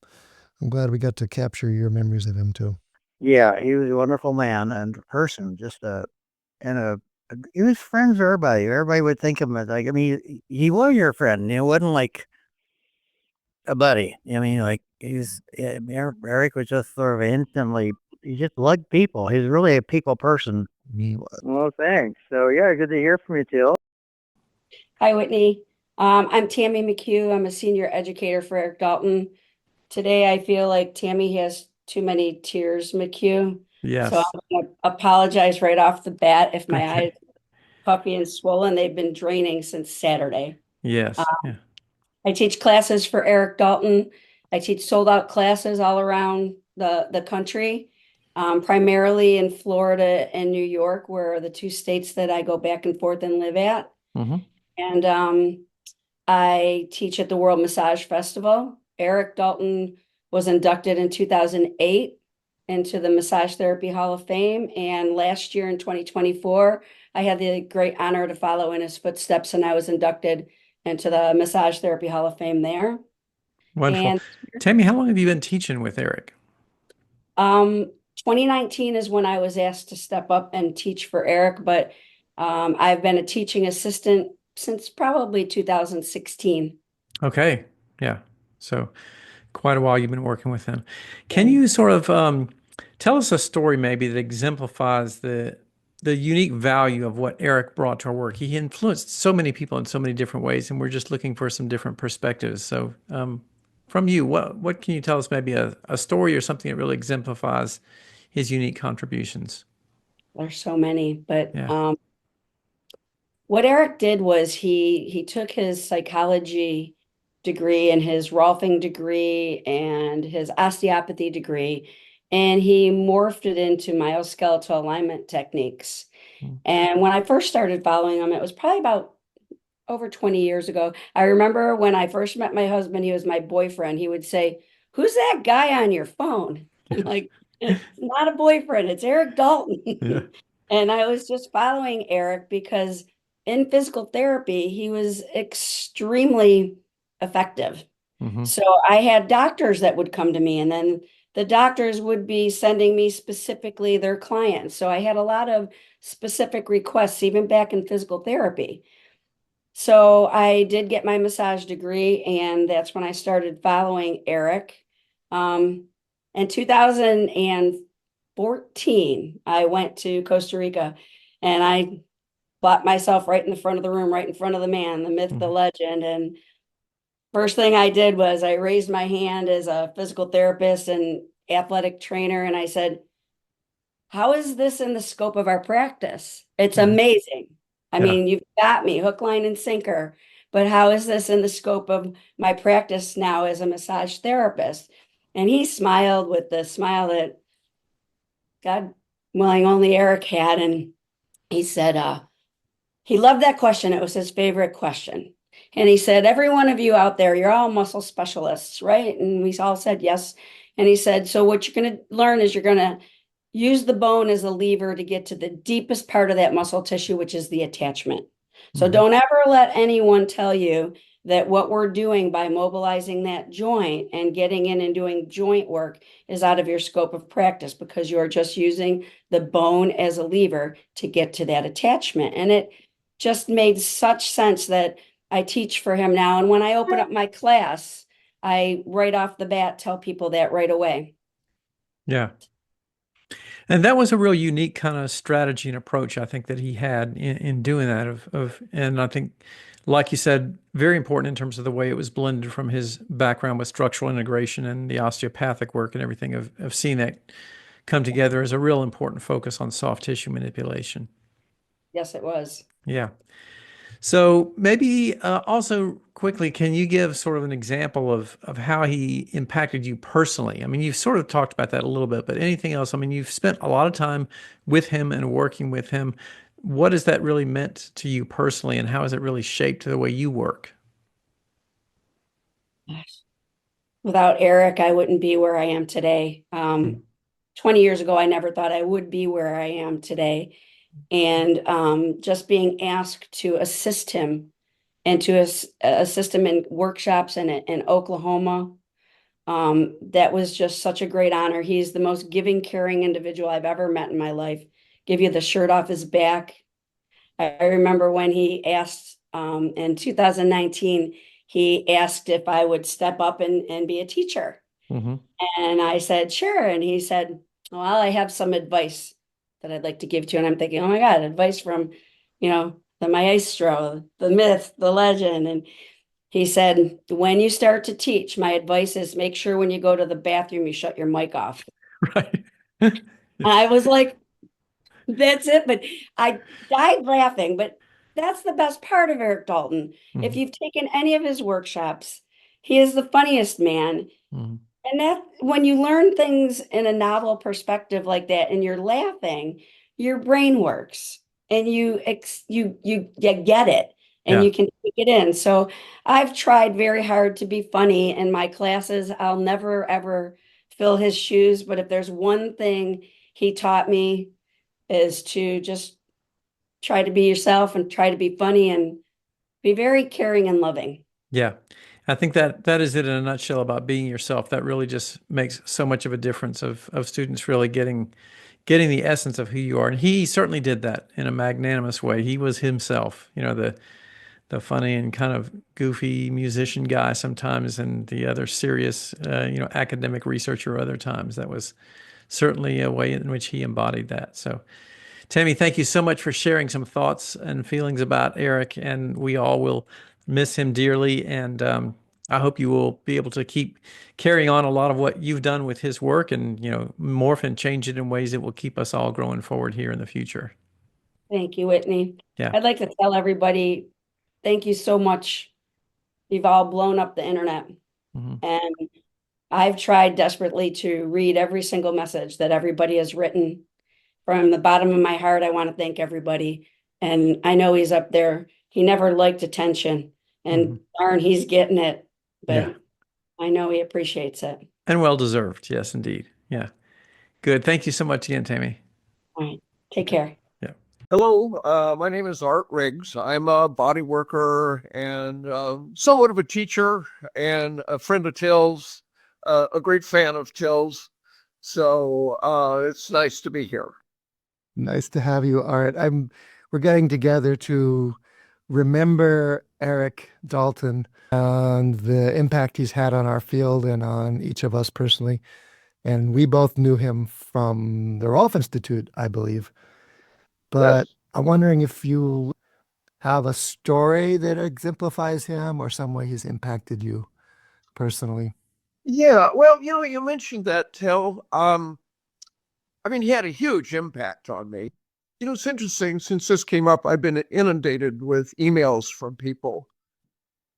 I'm glad we got to capture your memories of him too. Yeah, he was a wonderful man and person. He was friends with everybody. Everybody would think of him as he was your friend. It wasn't like a buddy. Erik was just sort of instantly, he just liked people. He was really a people person. He was. Well, thanks. So yeah, good to hear from you, Teal. Hi, Whitney. I'm Tammy McCue. I'm a senior educator for Erik Dalton. Today, I feel like Tammy has too many tears, McCue. So Yes. I'm going to apologize right off the bat if my Okay. eyes are puffy and swollen. They've been draining since Saturday. Yes. Yeah. I teach classes for Erik Dalton. I teach sold out classes all around the country, primarily in Florida and New York, where are the two states that I go back and forth and live at. Mm-hmm. And I teach at the World Massage Festival. Erik Dalton was inducted in 2008 into the Massage Therapy Hall of Fame. And last year in 2024, I had the great honor to follow in his footsteps, and I was inducted into the Massage Therapy Hall of Fame there. Wonderful. And Tammy, how long have you been teaching with Erik? 2019 is when I was asked to step up and teach for Erik, but I've been a teaching assistant since probably 2016. Okay. Yeah. So quite a while you've been working with him. Can you sort of tell us a story maybe that exemplifies the unique value of what Erik brought to our work? He influenced so many people in so many different ways, and we're just looking for some different perspectives. So from you, what can you tell us, maybe a story or something that really exemplifies his unique contributions? There's so many, but Yeah. what Erik did was he took his psychology degree and his Rolfing degree and his osteopathy degree, and he morphed it into myoskeletal alignment techniques. And when I first started following him, it was probably about over 20 years ago. I remember when I first met my husband, he was my boyfriend. He would say, "Who's that guy on your phone?" I'm like, "It's not a boyfriend, it's Erik Dalton." Yeah. And I was just following Erik because in physical therapy, he was extremely effective. Mm-hmm. So I had doctors that would come to me, and then the doctors would be sending me specifically their clients. So I had a lot of specific requests, even back in physical therapy. So I did get my massage degree, and that's when I started following Erik. In 2014, I went to Costa Rica, and I bought myself right in the front of the room, right in front of the man, the myth, the legend. And first thing I did was I raised my hand as a physical therapist and athletic trainer, and I said, "How is this in the scope of our practice? It's amazing. I Yeah. mean, you've got me hook, line, and sinker, but how is this in the scope of my practice now as a massage therapist?" And he smiled with the smile that, God willing, only Erik had. And he said, he loved that question. It was his favorite question. And he said, "Every one of you out there, you're all muscle specialists, right?" And we all said yes. And he said, "So what you're going to learn is you're going to use the bone as a lever to get to the deepest part of that muscle tissue, which is the attachment. So don't ever let anyone tell you that what we're doing by mobilizing that joint and getting in and doing joint work is out of your scope of practice, because you're just using the bone as a lever to get to that attachment." And it just made such sense that I teach for him now. And when I open up my class, I right off the bat tell people that right away. Yeah. And that was a real unique kind of strategy and approach, I think, that he had in doing that and I think, like you said, very important in terms of the way it was blended from his background with structural integration and the osteopathic work and everything of seeing that come together as a real important focus on soft tissue manipulation. Yes, it was. Yeah. So maybe also quickly, can you give sort of an example of how he impacted you personally? I mean, you've sort of talked about that a little bit, but anything else? I mean, you've spent a lot of time with him and working with him. What has that really meant to you personally, and how has it really shaped the way you work? Without Erik, I wouldn't be where I am today. 20 years ago, I never thought I would be where I am today. And just being asked to assist him and to assist him in workshops in Oklahoma, that was just such a great honor. He's the most giving, caring individual I've ever met in my life. Give you the shirt off his back. I remember when he asked in 2019, he asked if I would step up and be a teacher. Mm-hmm. And I said, sure. And he said, "Well, I have some advice that I'd like to give to you. And I'm thinking, oh my God, advice from, the maestro, the myth, the legend. And he said, when you start to teach, my advice is make sure when you go to the bathroom, you shut your mic off. Right. And I was like, that's it. But I died laughing. But that's the best part of Erik Dalton. Mhm. If you've taken any of his workshops, he is the funniest man. Mhm. And that when you learn things in a novel perspective like that and you're laughing, your brain works and you get it and Yeah. you can take it in. So I've tried very hard to be funny in my classes. I'll never ever fill his shoes, but if there's one thing he taught me is to just try to be yourself and try to be funny and be very caring and loving. Yeah. I think that is it in a nutshell about being yourself. That really just makes so much of a difference of students really getting the essence of who you are. And he certainly did that in a magnanimous way. He was himself, the funny and kind of goofy musician guy sometimes, and the other serious, academic researcher other times. That was certainly a way in which he embodied that. So, Tammy, thank you so much for sharing some thoughts and feelings about Erik, and we all will miss him dearly. And I hope you will be able to keep carrying on a lot of what you've done with his work and, morph and change it in ways that will keep us all growing forward here in the future. Thank you, Whitney. Yeah. I'd like to tell everybody, thank you so much. You've all blown up the internet. Mhm. And I've tried desperately to read every single message that everybody has written. From the bottom of my heart, I want to thank everybody. And I know he's up there. He never liked attention. And darn, he's getting it. But Yeah. I know he appreciates it. And well deserved. Yes, indeed. Yeah. Good. Thank you so much again, Tammy. All right. Take care. Yeah. Hello, my name is Art Riggs. I'm a body worker and somewhat of a teacher and a friend of Till's, a great fan of Till's. So it's nice to be here. Nice to have you, Art. We're getting together to remember Erik Dalton and the impact he's had on our field and on each of us personally. And we both knew him from the Rolf Institute, I believe. But Yes. I'm wondering if you have a story that exemplifies him or some way he's impacted you personally. Yeah, well, you mentioned that, Till. He had a huge impact on me. It's interesting, since this came up, I've been inundated with emails from people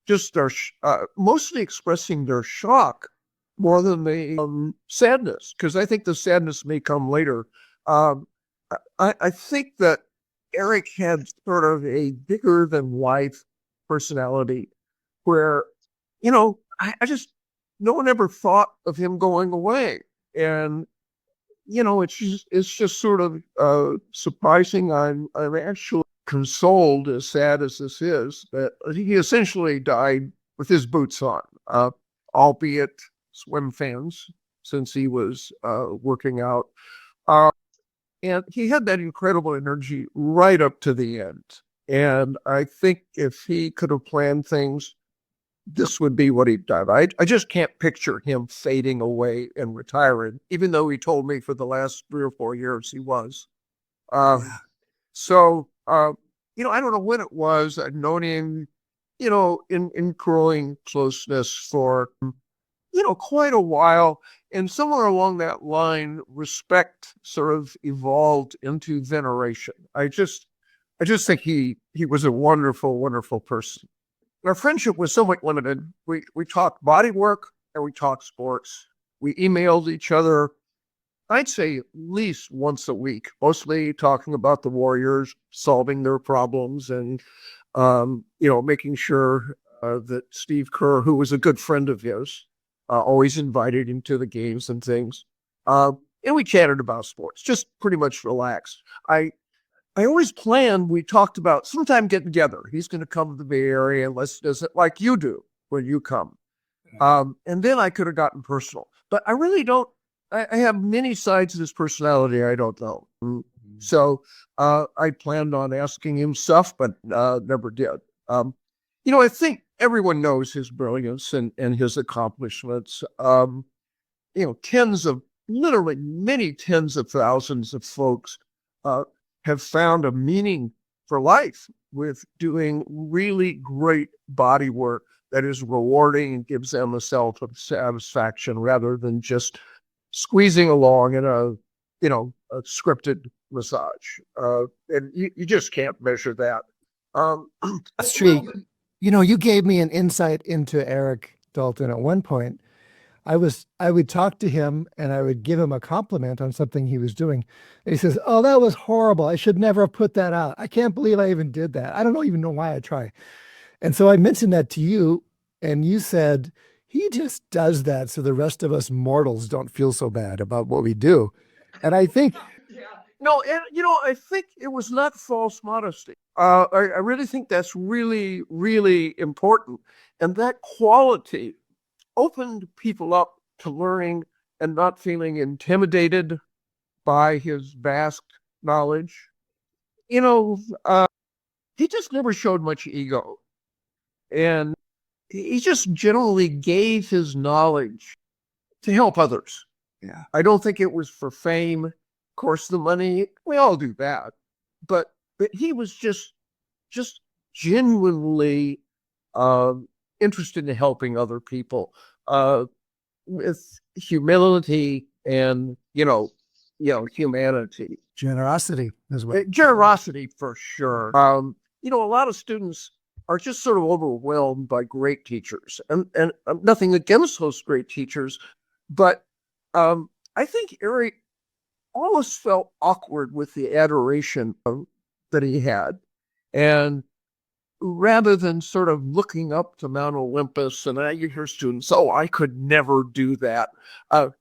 just mostly expressing their shock more than the sadness, because I think the sadness may come later. I think that Erik had sort of a bigger than life personality where, I just, no one ever thought of him going away. And, it's just sort of surprising. I'm actually consoled, as sad as this is, that he essentially died with his boots on, albeit swim fans, since he was working out. And he had that incredible energy right up to the end. And I think if he could have planned things, this would be what he'd done. I just can't picture him fading away and retiring, even though he told me for the last 3 or 4 years he was. So, I don't know when it was. I'd known him, in growing closeness for, quite a while. And somewhere along that line, respect sort of evolved into veneration. I just think he was a wonderful, wonderful person. Our friendship was somewhat limited. We talked body work and we talked sports. We emailed each other, I'd say at least once a week, mostly talking about the Warriors, solving their problems, and making sure that Steve Kerr, who was a good friend of his, always invited him to the games and things. And we chatted about sports, just pretty much relaxed. I always planned, we talked about sometime getting together. He's going to come to the Bay Area and let's do it like you do when you come. And then I could have gotten personal. But I really don't, I have many sides of his personality I don't know. So I planned on asking him stuff, but never did. I think everyone knows his brilliance and his accomplishments. Literally many tens of thousands of folks have found a meaning for life with doing really great body work that is rewarding and gives them a self of satisfaction rather than just squeezing along in a scripted massage. And you just can't measure that. That's true. You gave me an insight into Erik Dalton at one point. I would talk to him and I would give him a compliment on something he was doing. And he says, "Oh, that was horrible. I should never have put that out. I can't believe I even did that. I don't even know why I try." And so I mentioned that to you, and you said, "He just does that so the rest of us mortals don't feel so bad about what we do." And I think, no, and I think it was not false modesty. I really think that's really, really important. And that quality opened people up to learning and not feeling intimidated by his vast knowledge. He just never showed much ego. And he just generally gave his knowledge to help others. Yeah. I don't think it was for fame. Of course, the money, we all do that. But he was just genuinely interested in helping other people with humility and, humanity. generosity as well. Generosity for sure. A lot of students are just sort of overwhelmed by great teachers, and nothing against those great teachers, but I think Erik almost felt awkward with the adoration that he had, and rather than sort of looking up to Mount Olympus, and you hear students, "Oh, I could never do that."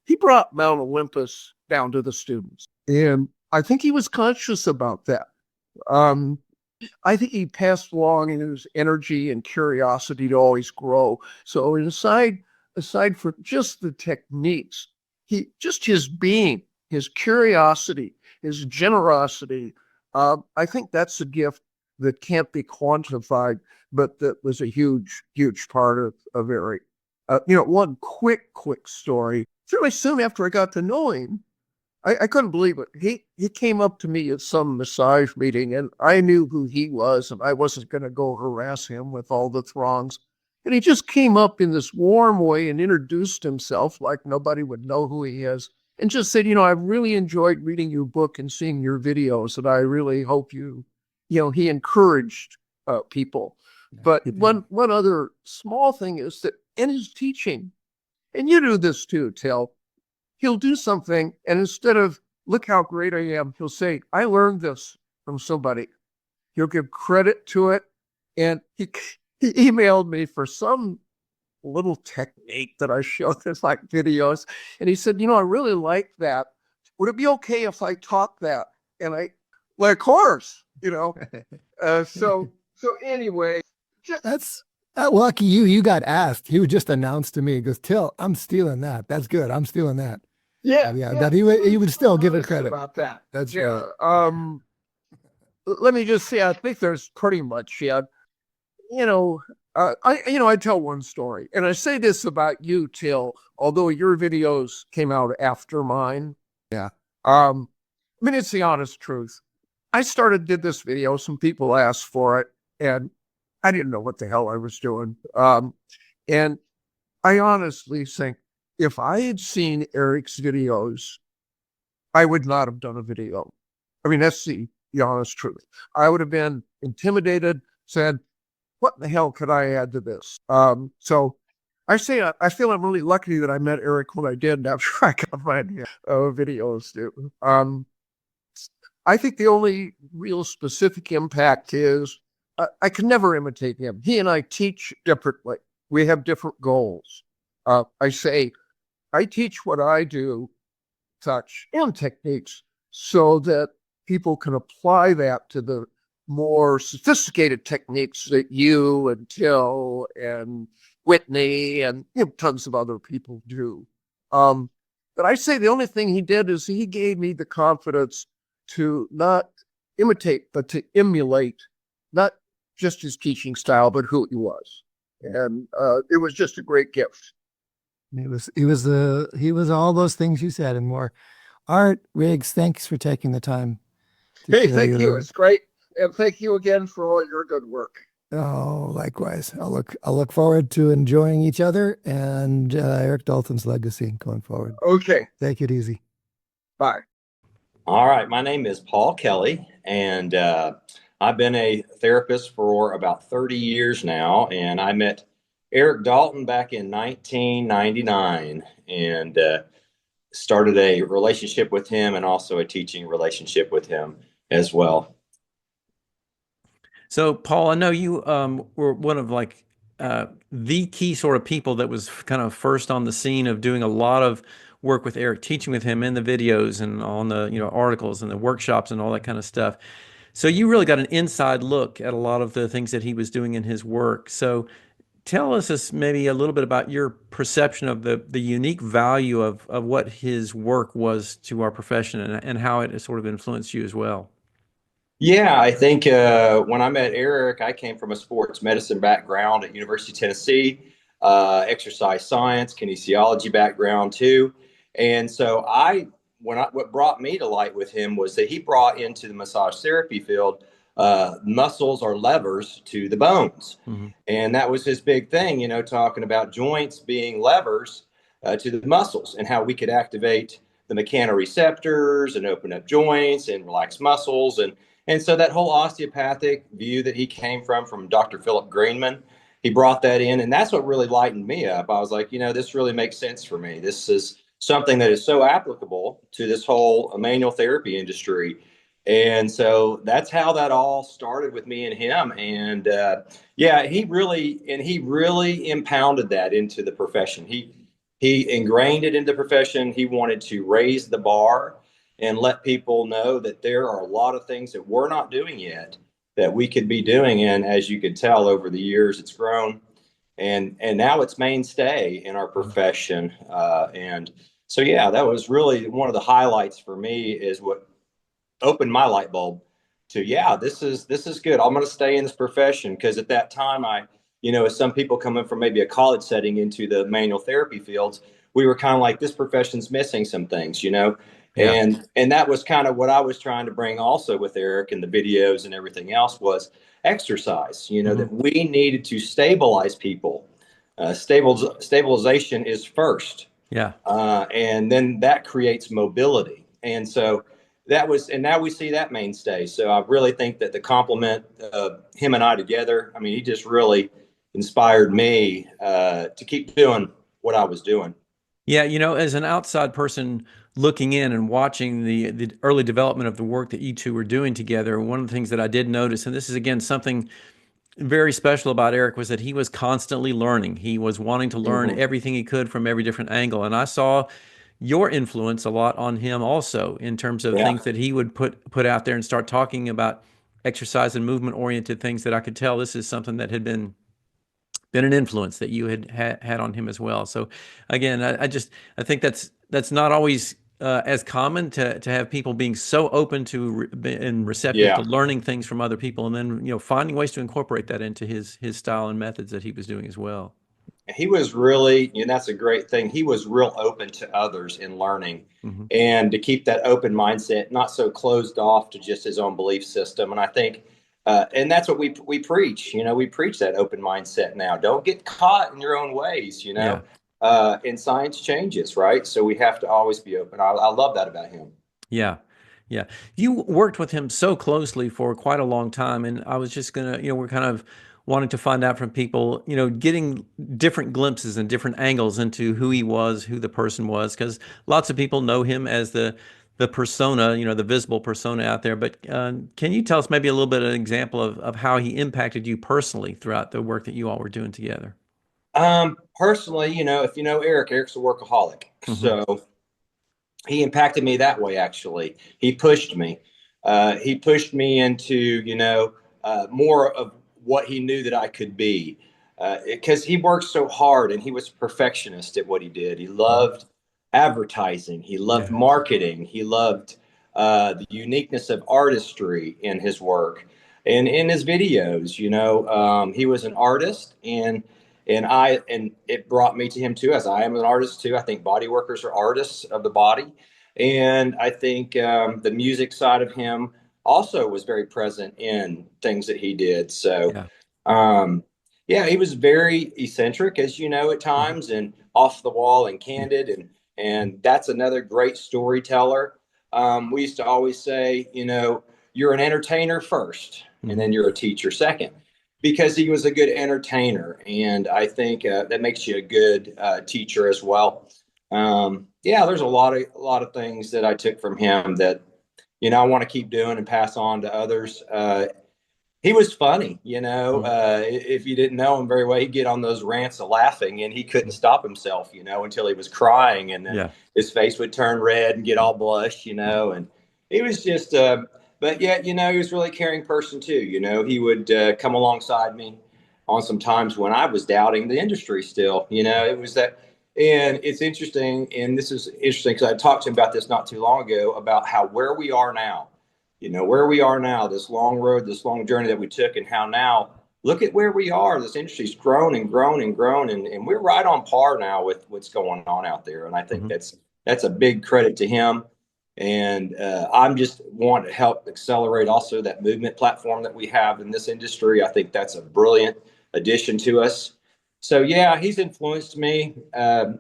He brought Mount Olympus down to the students, and I think he was conscious about that. I think he passed along in his energy and curiosity to always grow. So aside from just the techniques, his being, his curiosity, his generosity, I think that's a gift that can't be quantified, but that was a huge, huge part of Erik. One quick story. Fairly soon after I got to know him, I couldn't believe it. He came up to me at some massage meeting, and I knew who he was, and I wasn't going to go harass him with all the throngs. And he just came up in this warm way and introduced himself like nobody would know who he is, and just said, "I've really enjoyed reading your book and seeing your videos, and I really hope you." He encouraged people. But one other small thing is that in his teaching, and you do this too, Till, he'll do something, and instead of "look how great I am," he'll say, "I learned this from somebody." He'll give credit to it. And he emailed me for some little technique that I showed in like videos. And he said, "I really like that. Would it be okay if I taught that?" And well, of course, so anyway. That's lucky you. You got asked. He would just announce to me, he goes, "Till, I'm stealing that. That's good. I'm stealing that." Yeah. That he would still give it credit about that. That's yeah. Let me just say, I think there's pretty much, I tell one story, and I say this about you, Till, although your videos came out after mine. Yeah. It's the honest truth. I did this video, some people asked for it, and I didn't know what the hell I was doing. And I honestly think if I had seen Erik's videos, I would not have done a video. That's the honest truth. I would have been intimidated, said, "What the hell could I add to this?" So I feel I'm really lucky that I met Erik when I did after I got my videos too. I think the only real specific impact is I can never imitate him. He and I teach differently. We have different goals. I teach what I do, touch and techniques, so that people can apply that to the more sophisticated techniques that you and Till and Whitney and tons of other people do. But I say the only thing he did is he gave me the confidence to not imitate, but to emulate, not just his teaching style, but who he was. And it was just a great gift. He was all those things you said and more. Art Riggs, thanks for taking the time Hey, thank you. It's great. And thank you again for all your good work. Oh, likewise. I'll look forward to enjoying each other and Erik Dalton's legacy going forward. Okay. Take it easy. Bye. All right. My name is Paul Kelly, and I've been a therapist for about 30 years now. And I met Erik Dalton back in 1999 and started a relationship with him and also a teaching relationship with him as well. So, Paul, I know you were one of the key sort of people that was kind of first on the scene of doing a lot of work with Erik, teaching with him in the videos and on the articles and the workshops and all that kind of stuff. So you really got an inside look at a lot of the things that he was doing in his work. So tell us maybe a little bit about your perception of the unique value of what his work was to our profession and how it has sort of influenced you as well. Yeah, I think when I met Erik, I came from a sports medicine background at University of Tennessee, exercise science, kinesiology background too. And so what brought me to light with him was that he brought into the massage therapy field muscles or levers to the bones. Mm-hmm. And that was his big thing, talking about joints being levers to the muscles and how we could activate the mechanoreceptors and open up joints and relax muscles. And so that whole osteopathic view that he came from Dr. Philip Greenman, he brought that in. And that's what really lightened me up. I was like, this really makes sense for me. This is something that is so applicable to this whole manual therapy industry. And so that's how that all started with me and him. And he really impounded that into the profession. He ingrained it into the profession. He wanted to raise the bar and let people know that there are a lot of things that we're not doing yet that we could be doing. And as you could tell over the years, it's grown and now it's mainstay in our profession. And so, yeah, that was really one of the highlights for me is what opened my light bulb to, this is good. I'm going to stay in this profession. Because at that time, as some people coming from maybe a college setting into the manual therapy fields, we were kind of like, this profession's missing some things, Yeah. And that was kind of what I was trying to bring also with Erik and the videos and everything else was exercise, mm-hmm. that we needed to stabilize people. Stabilization is first. Yeah. And then that creates mobility. And so and now we see that mainstay. So I really think that the complement of him and I together, he just really inspired me to keep doing what I was doing. Yeah, as an outside person looking in and watching the early development of the work that you two were doing together, one of the things that I did notice, and this is again something very special about Erik, was that he was constantly learning. He was wanting to learn mm-hmm. everything he could from every different angle. And I saw your influence a lot on him also in terms of things that he would put out there and start talking about exercise and movement oriented things that I could tell this is something that had been an influence that you had on him as well. So again, I think that's not always as common to have people being so open to and receptive to learning things from other people, and then finding ways to incorporate that into his style and methods that he was doing as well. He was really, that's a great thing. He was real open to others in learning, mm-hmm. and to keep that open mindset, not so closed off to just his own belief system. And I think, and that's what we preach. We preach that open mindset now. Don't get caught in your own ways. And science changes, right? So we have to always be open. I love that about him. Yeah. Yeah. You worked with him so closely for quite a long time. And I was just going to, we're kind of wanting to find out from people, getting different glimpses and different angles into who he was, who the person was, because lots of people know him as the persona, the visible persona out there. But can you tell us maybe a little bit of an example of how he impacted you personally throughout the work that you all were doing together? Personally, if Erik's a workaholic. Mm-hmm. So he impacted me that way, actually. He pushed me. He pushed me into, more of what he knew that I could be. Because he worked so hard and he was a perfectionist at what he did. He loved advertising. He loved marketing. He loved the uniqueness of artistry in his work and in his videos. He was an artist, and it brought me to him too, as I am an artist too. I think body workers are artists of the body. And I think the music side of him also was very present in things that he did. So, Yeah. yeah, he was very eccentric, as you know, at times, and off the wall and candid, and that's another great storyteller. We used to always say, you're an entertainer first, and then you're a teacher second, because he was a good entertainer, and I think that makes you a good teacher as well. Yeah, there's a lot of things that I took from him that I want to keep doing and pass on to others. He was funny, if you didn't know him very well, he'd get on those rants of laughing, and he couldn't stop himself, until he was crying, and then his face would turn red and get all blush, and he was just, but yet, he was a really caring person too. He would come alongside me on some times when I was doubting the industry still, it was that. And it's interesting, and this is interesting because I talked to him about this not too long ago, about where we are now, this long road, this long journey that we took, and how now, look at where we are. This industry's grown and grown and grown, and we're right on par now with what's going on out there. And I think that's a big credit to him. And I'm just want to help accelerate also that movement platform that we have in this industry. I think that's a brilliant addition to us. So yeah, he's influenced me, and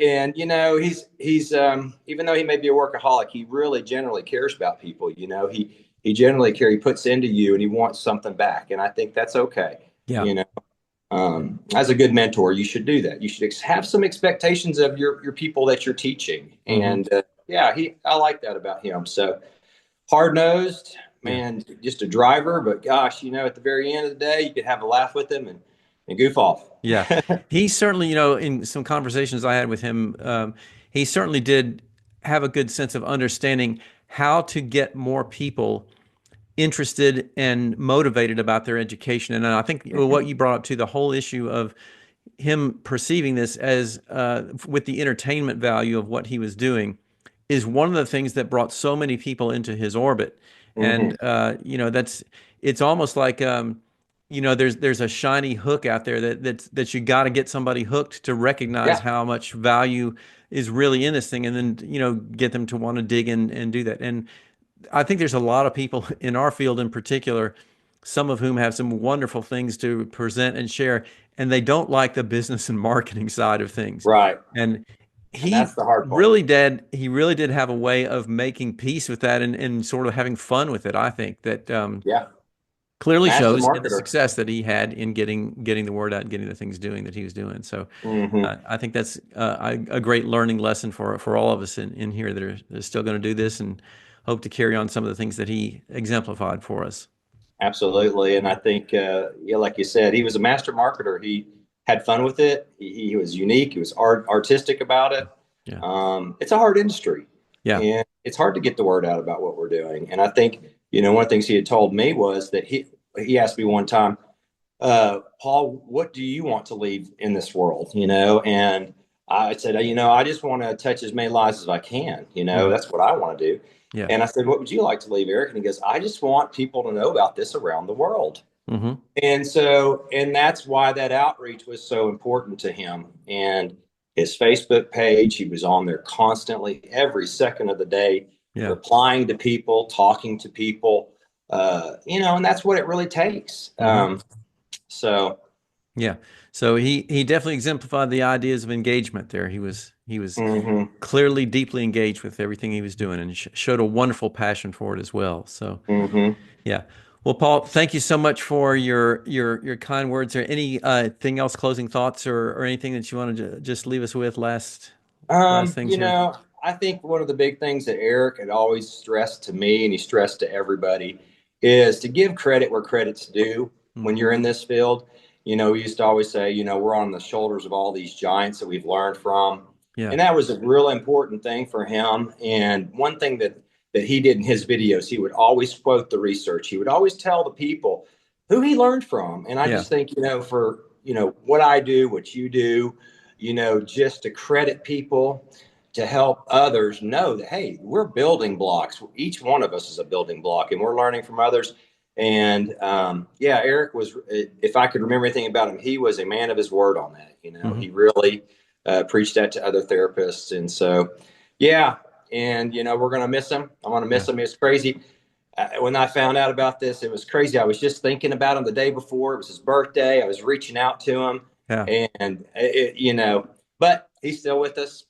he's even though he may be a workaholic, he really generally cares about people. He generally he puts into you, and he wants something back, and I think that's okay. Yeah. As a good mentor, you should do that. You should have some expectations of your people that you're teaching, and I like that about him. So hard-nosed, man, just a driver, but gosh, at the very end of the day, you could have a laugh with him and goof off. Yeah. He certainly, in some conversations I had with him, he certainly did have a good sense of understanding how to get more people interested and motivated about their education. And I think what you brought up to the whole issue of him perceiving this as with the entertainment value of what he was doing is one of the things that brought so many people into his orbit. And, it's almost like, there's a shiny hook out there that you got to get somebody hooked to recognize how much value is really in this thing, and then, get them to want to dig in and do that. And I think there's a lot of people in our field in particular, some of whom have some wonderful things to present and share, and they don't like the business and marketing side of things. Right. And that's the hard part. He really did have a way of making peace with that and sort of having fun with it. I think that, clearly shows in the success that he had in getting the word out and getting the things doing that he was doing. So I think that's a great learning lesson for all of us in here that are still going to do this and hope to carry on some of the things that he exemplified for us. Absolutely. And I think, like you said, he was a master marketer. He had fun with it. He was unique. He was artistic about it. Yeah. It's a hard industry. Yeah. And it's hard to get the word out about what we're doing. And I think, one of the things he had told me was that he asked me one time, Paul, what do you want to leave in this world? And I said, I just want to touch as many lives as I can. That's what I want to do. Yeah. And I said, what would you like to leave, Erik? And he goes, I just want people to know about this around the world. Mm-hmm. And that's why that outreach was so important to him. And his Facebook page, he was on there constantly, every second of the day, replying to people, talking to people, and that's what it really takes. Mm-hmm. So he definitely exemplified the ideas of engagement there. He was clearly deeply engaged with everything he was doing, and showed a wonderful passion for it as well. So yeah. Well, Paul, thank you so much for your kind words. Or anything else, closing thoughts or anything that you wanted to just leave us with last things here? I think one of the big things that Erik had always stressed to me, and he stressed to everybody, is to give credit where credit's due. When you're in this field, we used to always say, we're on the shoulders of all these giants that we've learned from. Yeah. And that was a real important thing for him. And one thing that he did in his videos, he would always quote the research. He would always tell the people who he learned from. And I just think, for, what I do, what you do, just to credit people, to help others know that, hey, we're building blocks. Each one of us is a building block, and we're learning from others. And Erik was, if I could remember anything about him, he was a man of his word on that. He really preached that to other therapists. And so, and we're going to miss him. I'm going to miss him. It's crazy. when I found out about this, it was crazy. I was just thinking about him the day before. It was his birthday. I was reaching out to him, and but he's still with us.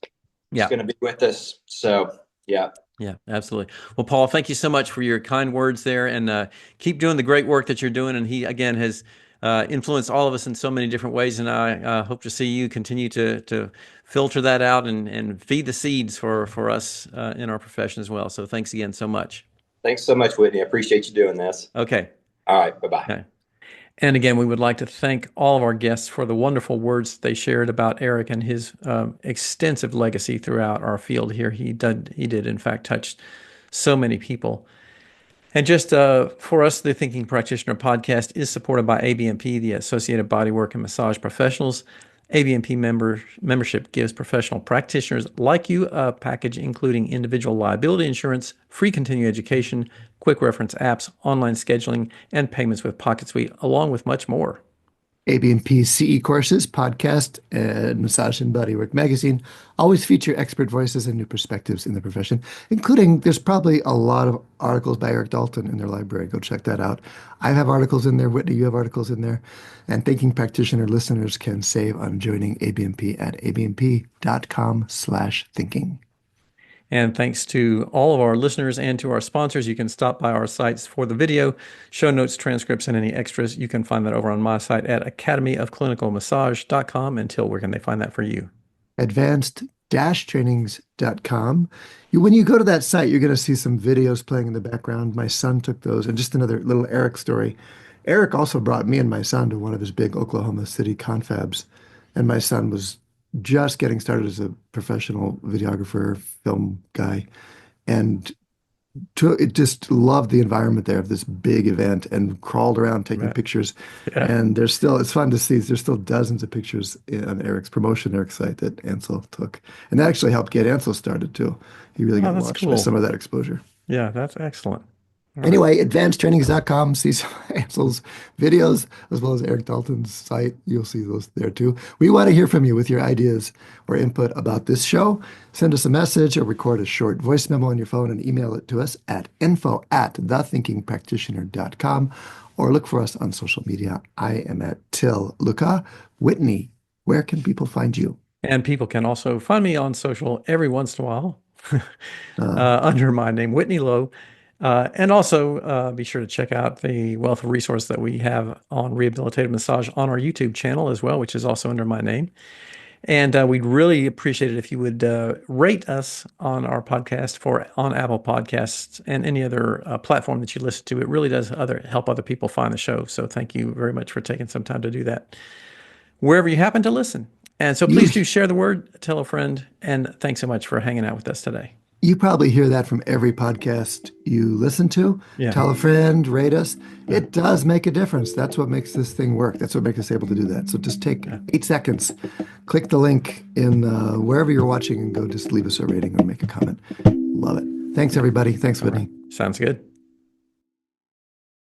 He's going to be with us. So, yeah. Yeah, absolutely. Well, Paul, thank you so much for your kind words there, and keep doing the great work that you're doing. And he, again, has influenced all of us in so many different ways. And I hope to see you continue to filter that out and feed the seeds for us in our profession as well. So thanks again so much. Thanks so much, Whitney. I appreciate you doing this. Okay. All right. Bye-bye. Okay. And again, we would like to thank all of our guests for the wonderful words they shared about Erik and his extensive legacy throughout our field here. He did, in fact, touch so many people. And just for us, the Thinking Practitioner Podcast is supported by ABMP, the Associated Bodywork and Massage Professionals. ABMP membership gives professional practitioners like you a package including individual liability insurance, free continuing education, quick reference apps, online scheduling, and payments with Pocket Suite, along with much more. ABMP CE courses, podcast, and Massage and Bodywork magazine always feature expert voices and new perspectives in the profession, including there's probably a lot of articles by Erik Dalton in their library. Go check that out. I have articles in there. Whitney, you have articles in there. And Thinking Practitioner listeners can save on joining ABMP at abmp.com/thinking. And thanks to all of our listeners and to our sponsors, you can stop by our sites for the video, show notes, transcripts, and any extras. You can find that over on my site at academyofclinicalmassage.com. Until where can they find that for you? Advanced-trainings.com. When you go to that site, you're going to see some videos playing in the background. My son took those. And just another little Erik story. Erik also brought me and my son to one of his big Oklahoma City confabs. And my son was just getting started as a professional videographer, film guy, and it just loved the environment there of this big event and crawled around taking pictures. And it's fun to see. There's still dozens of pictures on Erik's site that Ansel took. And that actually helped get Ansel started too. He really got launched by some of that exposure. Yeah, that's excellent. Anyway, advancedtrainings.com. See some Ansel's videos as well as Erik Dalton's site. You'll see those there too. We want to hear from you with your ideas or input about this show. Send us a message or record a short voice memo on your phone and email it to us at info@thethinkingpractitioner.com or look for us on social media. I am at Till Luca. Whitney, where can people find you? And people can also find me on social every once in a while under my name, Whitney Lowe. And also be sure to check out the wealth of resources that we have on rehabilitative massage on our YouTube channel as well, which is also under my name. And we'd really appreciate it if you would rate us on our podcast on Apple Podcasts and any other platform that you listen to. It really does help other people find the show. So thank you very much for taking some time to do that wherever you happen to listen. And so please do share the word, tell a friend, and thanks so much for hanging out with us today. You probably hear that from every podcast you listen to. Yeah. Tell a friend, rate us. It does make a difference. That's what makes this thing work. That's what makes us able to do that. So just take 8 seconds, click the link in wherever you're watching and go just leave us a rating or make a comment. Love it. Thanks, everybody. Thanks, Whitney. Sounds good.